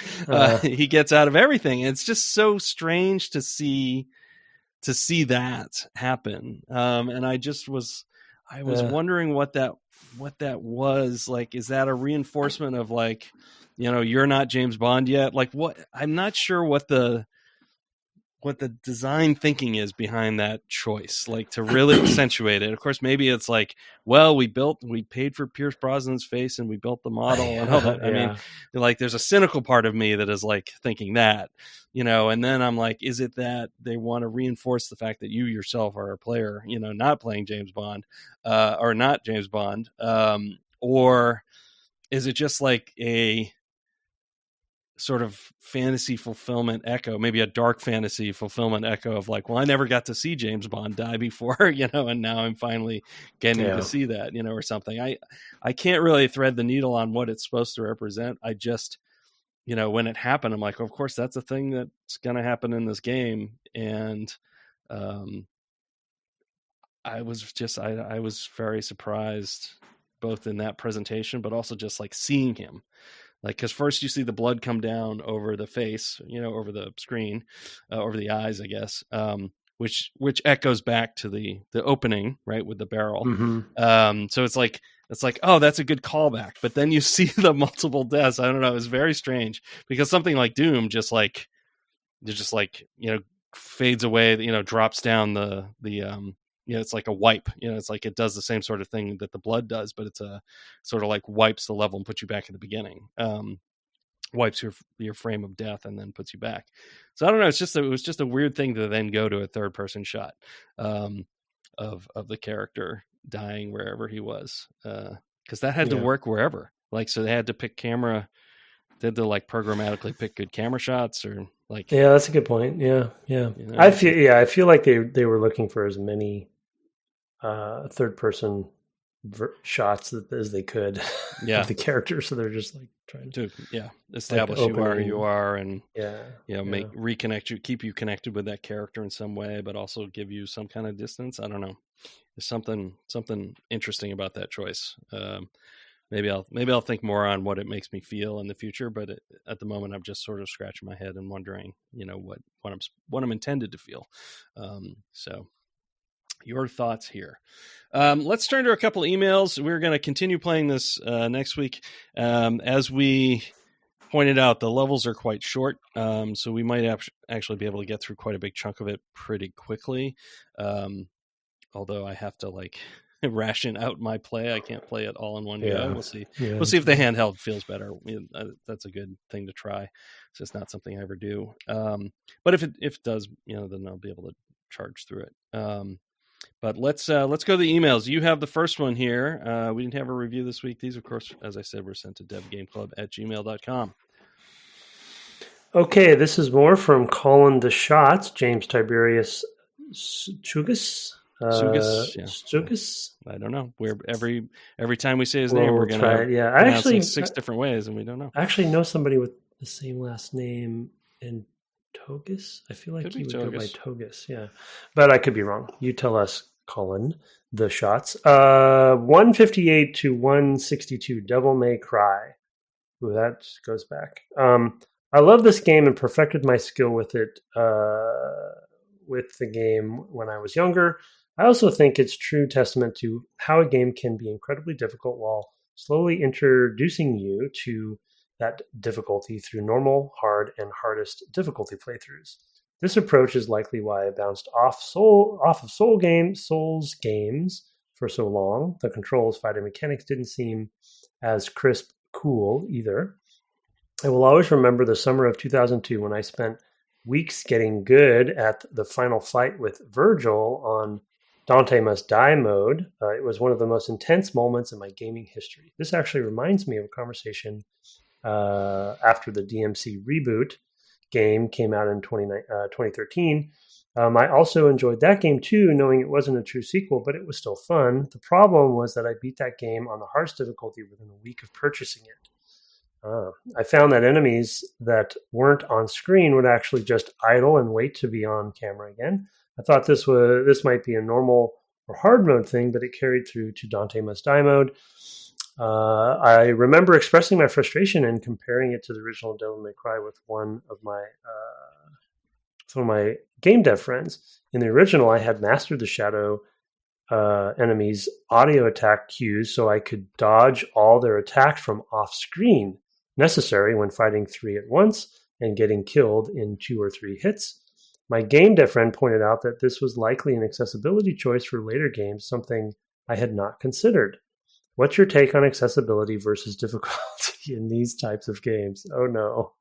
He gets out of everything. It's just so strange to see that happen. And I was wondering what that was like. Is that a reinforcement of like, you're not James Bond yet? Like, what? I'm not sure what the design thinking is behind that choice, like to really accentuate it. Of course, maybe it's like, well, we paid for Pierce Brosnan's face and we built the model and all that. I mean, like, there's a cynical part of me that is like thinking that, and then I'm like, is it that they want to reinforce the fact that you yourself are a player, not playing James Bond, or not James Bond, or is it just like a sort of fantasy fulfillment echo, maybe a dark fantasy fulfillment echo of like, well, I never got to see James Bond die before, and now I'm finally getting to see that, or something. I can't really thread the needle on what it's supposed to represent. I just, when it happened, I'm like, of course, that's a thing that's going to happen in this game. And I was very surprised, both in that presentation, but also just like seeing him. Like, because first you see the blood come down over the face, over the screen, over the eyes, I guess, which echoes back to the opening, right, with the barrel. Mm-hmm. So it's like, oh, that's a good callback. But then you see the multiple deaths. I don't know. It was very strange, because something like Doom just fades away, drops down the it's like a wipe, it's like it does the same sort of thing that the blood does, but it's a sort of like wipes the level and puts you back in the beginning, wipes your frame of death and then puts you back. So I don't know. It was just a weird thing to then go to a third person shot, of the character dying wherever he was. Cause that had to work wherever, like, so they had to pick camera. They had to like programmatically pick good camera shots, or like, that's a good point. Yeah. I feel like they were looking for as many third person shots as they could of the character, so they're just like trying to establish who you are, and keep you connected with that character in some way, but also give you some kind of distance. I don't know. There's something interesting about that choice. Maybe I'll think more on what it makes me feel in the future, but at the moment I'm just sort of scratching my head and wondering, what I'm intended to feel. So your thoughts here. Let's turn to a couple emails. We're going to continue playing this next week. As we pointed out, the levels are quite short, so we might actually be able to get through quite a big chunk of it pretty quickly. Although I have to ration out my play. I can't play it all in one go. We'll see. We'll see if the handheld feels better. That's a good thing to try. It's just not something I ever do. But if it does, then I'll be able to charge through it. But let's go to the emails. You have the first one here. We didn't have a review this week. These, of course, as I said, were sent to devgameclub@gmail.com. Okay, this is more from Colin the Shots, James Tiberius Chugas. Sugas? I don't know. We're every time we say his name, we're going to pronounce it 6 different ways, and we don't know. I actually know somebody with the same last name in Togus. I feel like he would go by Togus. Yeah, but I could be wrong. You tell us, Colin. The Shots. 158 to 162. Devil May Cry. Ooh, that goes back. I love this game and perfected my skill with it. With the game when I was younger. I also think it's true testament to how a game can be incredibly difficult while slowly introducing you to that difficulty through normal, hard, and hardest difficulty playthroughs. This approach is likely why I bounced off of Souls games for so long. The controls, fighting mechanics didn't seem as crisp, cool either. I will always remember the summer of 2002 when I spent weeks getting good at the final fight with Virgil on Dante Must Die mode. It was one of the most intense moments in my gaming history. This actually reminds me of a conversation after the DMC reboot game came out in 2013. I also enjoyed that game too, knowing it wasn't a true sequel, but it was still fun. The problem was that I beat that game on the hardest difficulty within a week of purchasing it. I found that enemies that weren't on screen would actually just idle and wait to be on camera again. I thought this might be a normal or hard mode thing, but it carried through to Dante Must Die mode. I remember expressing my frustration and comparing it to the original Devil May Cry with one of my game dev friends. In the original, I had mastered the shadow enemies' audio attack cues so I could dodge all their attacks from off screen, necessary when fighting 3 at once and getting killed in 2 or 3 hits. My game dev friend pointed out that this was likely an accessibility choice for later games, something I had not considered. What's your take on accessibility versus difficulty in these types of games? Oh no.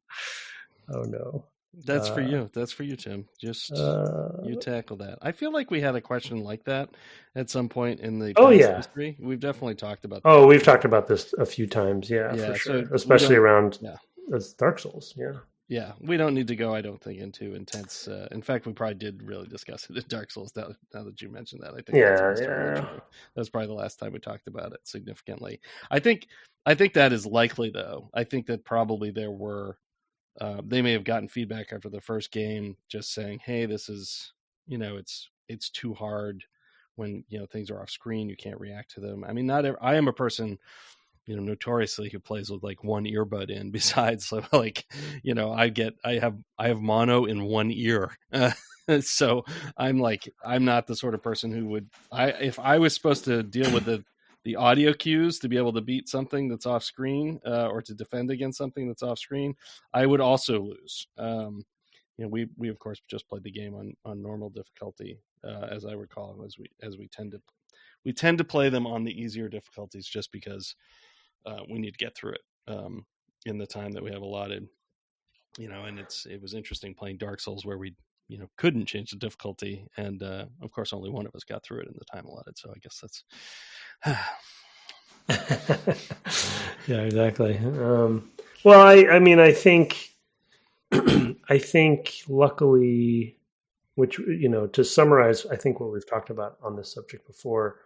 That's for you. That's for you, Tim. Just you tackle that. I feel like we had a question like that at some point in the history. We've definitely talked about that. Oh, we've talked about this a few times. Yeah, for sure. So especially around Dark Souls. Yeah. Yeah, we don't need to go, I don't think, into intense. In fact, we probably did really discuss it in Dark Souls. Now that you mentioned that, I think that's probably the last time we talked about it significantly. I think that is likely, though. I think that probably there were. They may have gotten feedback after the first game, just saying, "Hey, this is, it's too hard when things are off screen. You can't react to them." I mean, I am a person, notoriously who plays with like one earbud in. Besides, so like, I have mono in one ear, so I'm not the sort of person who would. If I was supposed to deal with the audio cues to be able to beat something that's off screen or to defend against something that's off screen, I would also lose. We of course just played the game on normal difficulty, as I recall, as we tend to play them on the easier difficulties just because we need to get through it in the time that we have allotted. And it was interesting playing Dark Souls where we couldn't change the difficulty, and of course only one of us got through it in the time allotted, so I guess that's yeah, exactly. Well, I think luckily, which to summarize, I think what we've talked about on this subject before,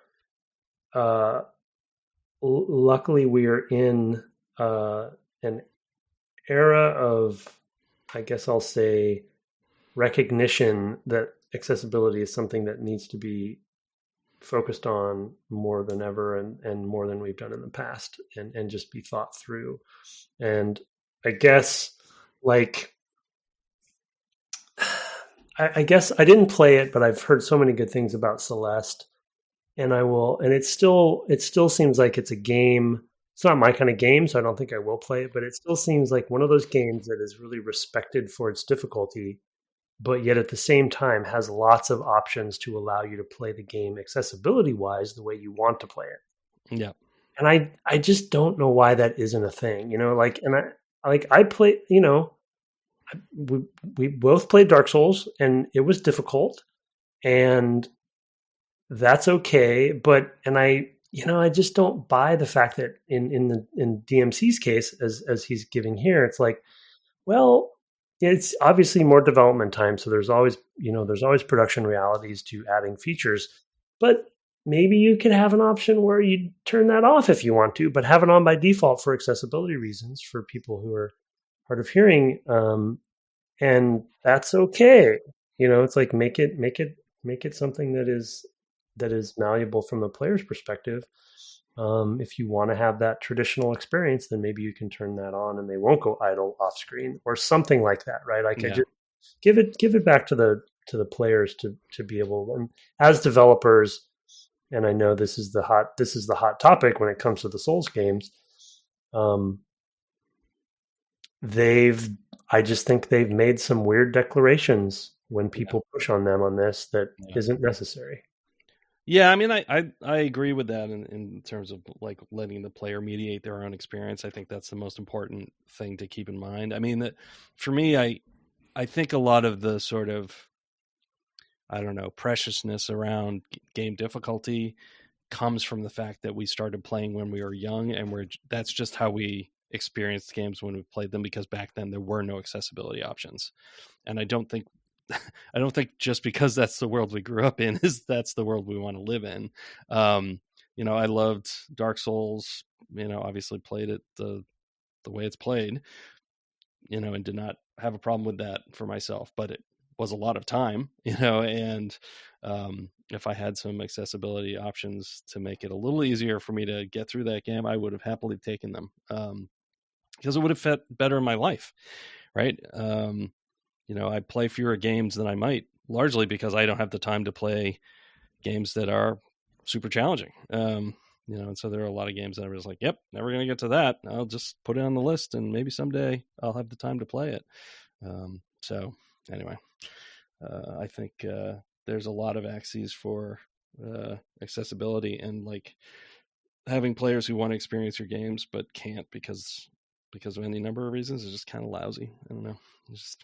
luckily we are in an era of, I guess I'll say, recognition that accessibility is something that needs to be focused on more than ever and more than we've done in the past, and just be thought through. And I guess I guess I didn't play it, but I've heard so many good things about Celeste, and it still seems like it's a game. It's not my kind of game, so I don't think I will play it, but it still seems like one of those games that is really respected for its difficulty, but yet at the same time has lots of options to allow you to play the game accessibility wise the way you want to play it. Yeah. And I just don't know why that isn't a thing, I play, we both played Dark Souls and it was difficult, and that's okay. But, I just don't buy the fact that in DMC's case, as he's giving here, it's like, well, it's obviously more development time, so there's always production realities to adding features, but maybe you could have an option where you turn that off if you want to, but have it on by default for accessibility reasons for people who are hard of hearing, and that's okay. It's like make it something that is malleable from the player's perspective. If you want to have that traditional experience, then maybe you can turn that on and they won't go idle off screen or something like that, right? Just give it back to the players to be able, and as developers, and I know this is the hot topic when it comes to the Souls games. I just think they've made some weird declarations when people push on them on this that isn't necessary. Yeah, I mean, I agree with that in terms of like letting the player mediate their own experience. I think that's the most important thing to keep in mind. I mean, that for me, I think a lot of the sort of I don't know, preciousness around game difficulty comes from the fact that we started playing when we were young, and that's just how we experienced games when we played them, because back then there were no accessibility options. And I don't think just because that's the world we grew up in that's the world we want to live in. I loved Dark Souls, obviously played it the way it's played, and did not have a problem with that for myself, but it was a lot of time, and if I had some accessibility options to make it a little easier for me to get through that game, I would have happily taken them, because it would have fit better in my life. Right. I play fewer games than I might, largely because I don't have the time to play games that are super challenging. And so there are a lot of games that I was like, yep, never going to get to that. I'll just put it on the list and maybe someday I'll have the time to play it. So anyway, I think there's a lot of axes for accessibility, and like having players who want to experience your games but can't because of any number of reasons is just kind of lousy. I don't know. Just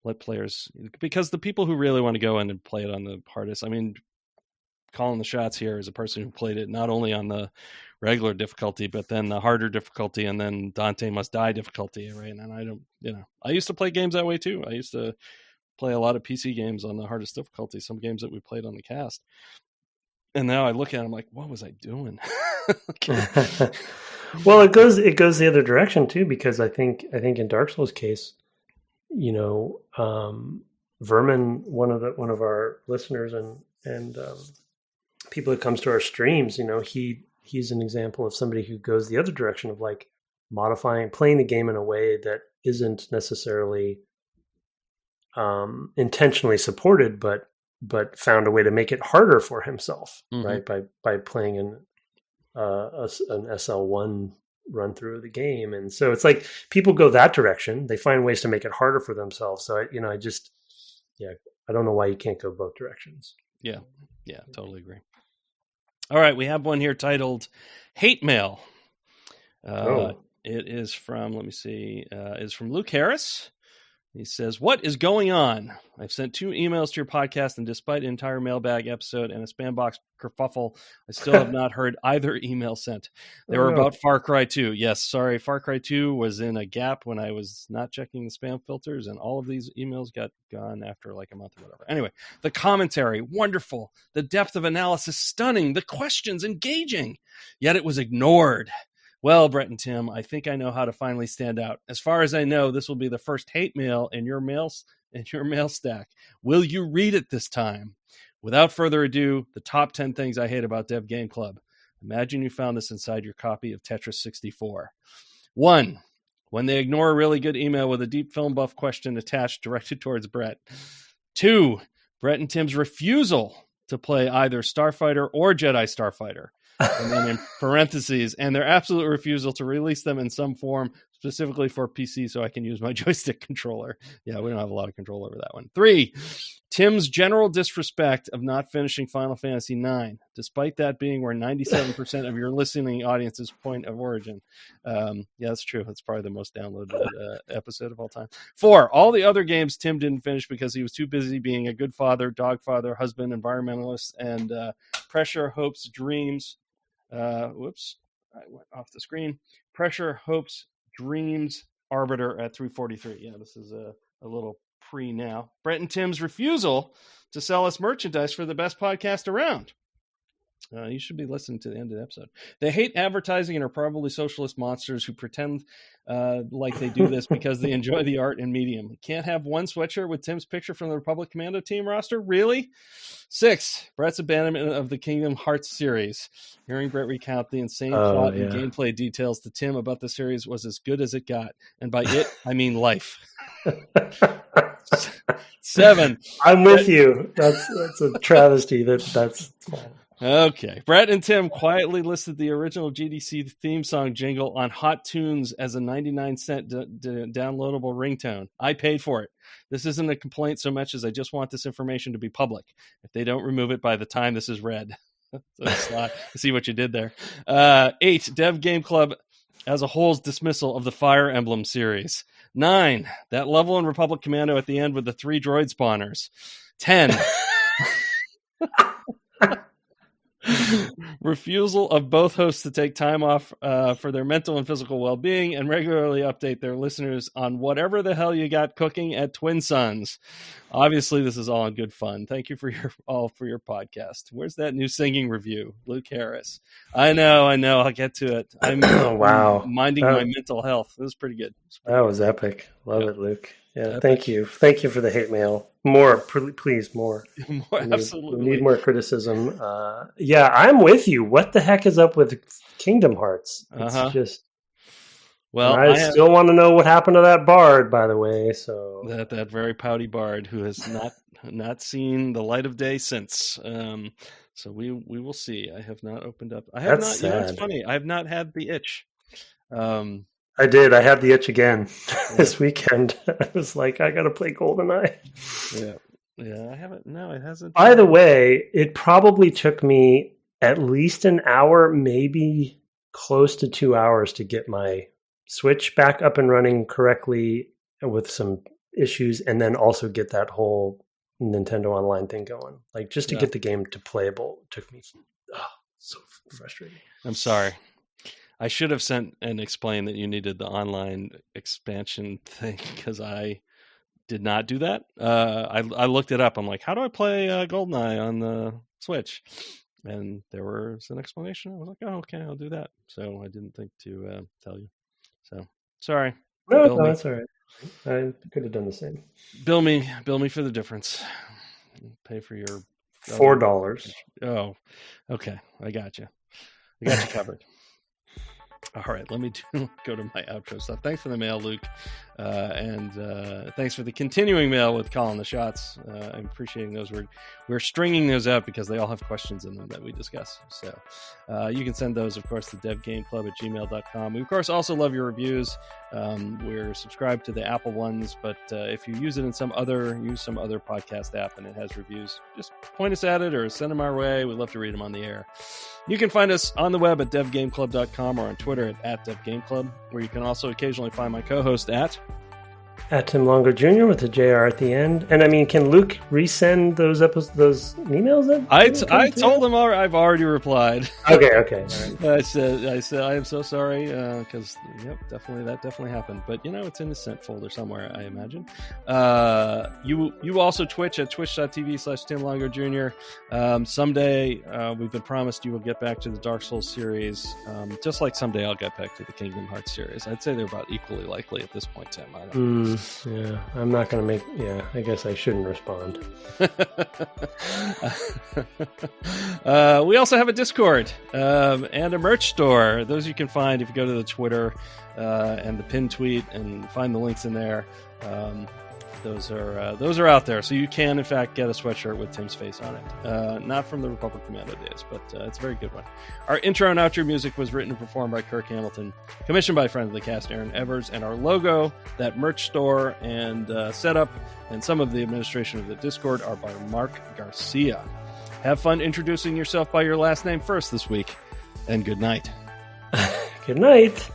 let players, because the people who really want to go in and play it on the hardest, I mean, calling the shots here as a person who played it not only on the regular difficulty, but then the harder difficulty, and then Dante Must Die difficulty, right? And I don't, I used to play games that way too. I used to play a lot of PC games on the hardest difficulty, some games that we played on the cast. And now I look at it, I'm like, what was I doing? Well, it goes the other direction too, because I think in Dark Souls case, Vermin, one of our listeners and people that comes to our streams, he's an example of somebody who goes the other direction of like playing the game in a way that isn't necessarily intentionally supported, but found a way to make it harder for himself, right? By playing an SL1 run through of the game. And so it's like people go that direction. They find ways to make it harder for themselves. So I don't know why you can't go both directions. Yeah, totally agree. All right, we have one here titled Hate Mail. It is from, let me see, is from Luke Harris. He says, "What is going on? I've sent 2 emails to your podcast, and despite an entire mailbag episode and a spam box kerfuffle, I still have not heard either email sent. They were about Far Cry 2. Yes, sorry, Far Cry 2 was in a gap when I was not checking the spam filters, and all of these emails got gone after like a month or whatever. Anyway, the commentary, wonderful. The depth of analysis, stunning. The questions, engaging. Yet it was ignored. Well, Brett and Tim, I think I know how to finally stand out. As far as I know, this will be the first hate mail in your mail stack. Will you read it this time? Without further ado, the top 10 things I hate about Dev Game Club. Imagine you found this inside your copy of Tetris 64. 1, when they ignore a really good email with a deep film buff question attached directed towards Brett. 2, Brett and Tim's refusal to play either Starfighter or Jedi Starfighter. And then in parentheses, and their absolute refusal to release them in some form, specifically for PC, so I can use my joystick controller. Yeah, we don't have a lot of control over that one. 3, Tim's general disrespect of not finishing Final Fantasy IX, despite that being where 97% of your listening audience's point of origin. Yeah, that's true. That's probably the most downloaded episode of all time. 4, all the other games Tim didn't finish because he was too busy being a good father, dog father, husband, environmentalist, and pressure, hopes, dreams. Whoops, I went off the screen. Pressure, hopes, dreams, arbiter at 343. Yeah, this is a little pre now. Brett and Tim's refusal to sell us merchandise for the best podcast around. You should be listening to the end of the episode. They hate advertising and are probably socialist monsters who pretend like they do this because they enjoy the art and medium. Can't have one sweatshirt with Tim's picture from the Republic Commando team roster? Really? 6, Brett's abandonment of the Kingdom Hearts series. Hearing Brett recount the insane plot and gameplay details to Tim about the series was as good as it got. And by it, I mean life. 7. I'm with you. That's a travesty. That's Okay. Brett and Tim quietly listed the original GDC theme song jingle on Hot Tunes as a 99-cent downloadable ringtone. I paid for it. This isn't a complaint so much as I just want this information to be public. If they don't remove it by the time this is read. See what you did there. 8, Dev Game Club as a whole's dismissal of the Fire Emblem series. 9, that level in Republic Commando at the end with the 3 droid spawners. 10. Refusal of both hosts to take time off for their mental and physical well-being and regularly update their listeners on whatever the hell you got cooking at Twin Suns. Obviously, this is all in good fun. Thank you for your podcast. Where's that new singing review? Luke Harris. I know. I'll get to it. I'm minding my mental health. It was pretty good. That was epic. Love it, Luke. Yeah, epic. Thank you for the hate mail. More, please, more. Absolutely. We need more criticism. Yeah, I'm with you. What the heck is up with Kingdom Hearts? It's just. Well, I still want to know what happened to that bard, by the way. So that very pouty bard who has not seen the light of day since. So we will see. I have not opened up. I have That's not. Sad. It's funny. I have not had the itch. I did. I had the itch again this weekend. I was like, I got to play GoldenEye. Yeah. I haven't. No, it hasn't. By the way, it probably took me at least an hour, maybe close to 2 hours to get my Switch back up and running correctly with some issues, and then also get that whole Nintendo Online thing going. Like, just to get the game to playable took me so frustrating. I'm sorry. I should have sent and explained that you needed the online expansion thing, because I did not do that. I looked it up. I'm like, how do I play GoldenEye on the Switch? And there was an explanation. I was like, oh, okay, I'll do that. So I didn't think to tell you. So sorry. No, that's all right. I could have done the same. Bill me for the difference. Pay for your $4. Oh, okay. I got you. I got you covered. All right, let me go to my outro stuff. Thanks for the mail, Luke. And thanks for the continuing mail with calling the shots. I'm appreciating those. We're stringing those out because they all have questions in them that we discuss. So you can send those, of course, to devgameclub@gmail.com. We, of course, also love your reviews. We're subscribed to the Apple ones, but if you use it in some other podcast app and it has reviews, just point us at it or send them our way. We'd love to read them on the air. You can find us on the web at devgameclub.com or on Twitter at devgameclub, where you can also occasionally find my co-host at Tim Longo Jr. with a JR at the end. And I mean, can Luke resend those emails? I told him I've already replied. Okay. Right. I said I am so sorry because that definitely happened. But it's in the sent folder somewhere, I imagine. You also Twitch at twitch.tv/Tim Longo Jr. Someday we've been promised you will get back to the Dark Souls series. Just like someday I'll get back to the Kingdom Hearts series. I'd say they're about equally likely at this point, Tim. I don't know. Yeah, I'm not going to make... Yeah, I guess I shouldn't respond. We also have a Discord and a merch store. Those you can find if you go to the Twitter and the pin tweet and find the links in there. Those are out there, so you can in fact get a sweatshirt with Tim's face on it. Not from the Republic Commando days, but it's a very good one. Our intro and outro music was written and performed by Kirk Hamilton, commissioned by friend of the cast Aaron Evers, and our logo, that merch store and setup, and some of the administration of the Discord are by Mark Garcia. Have fun introducing yourself by your last name first this week, and good night. Good night.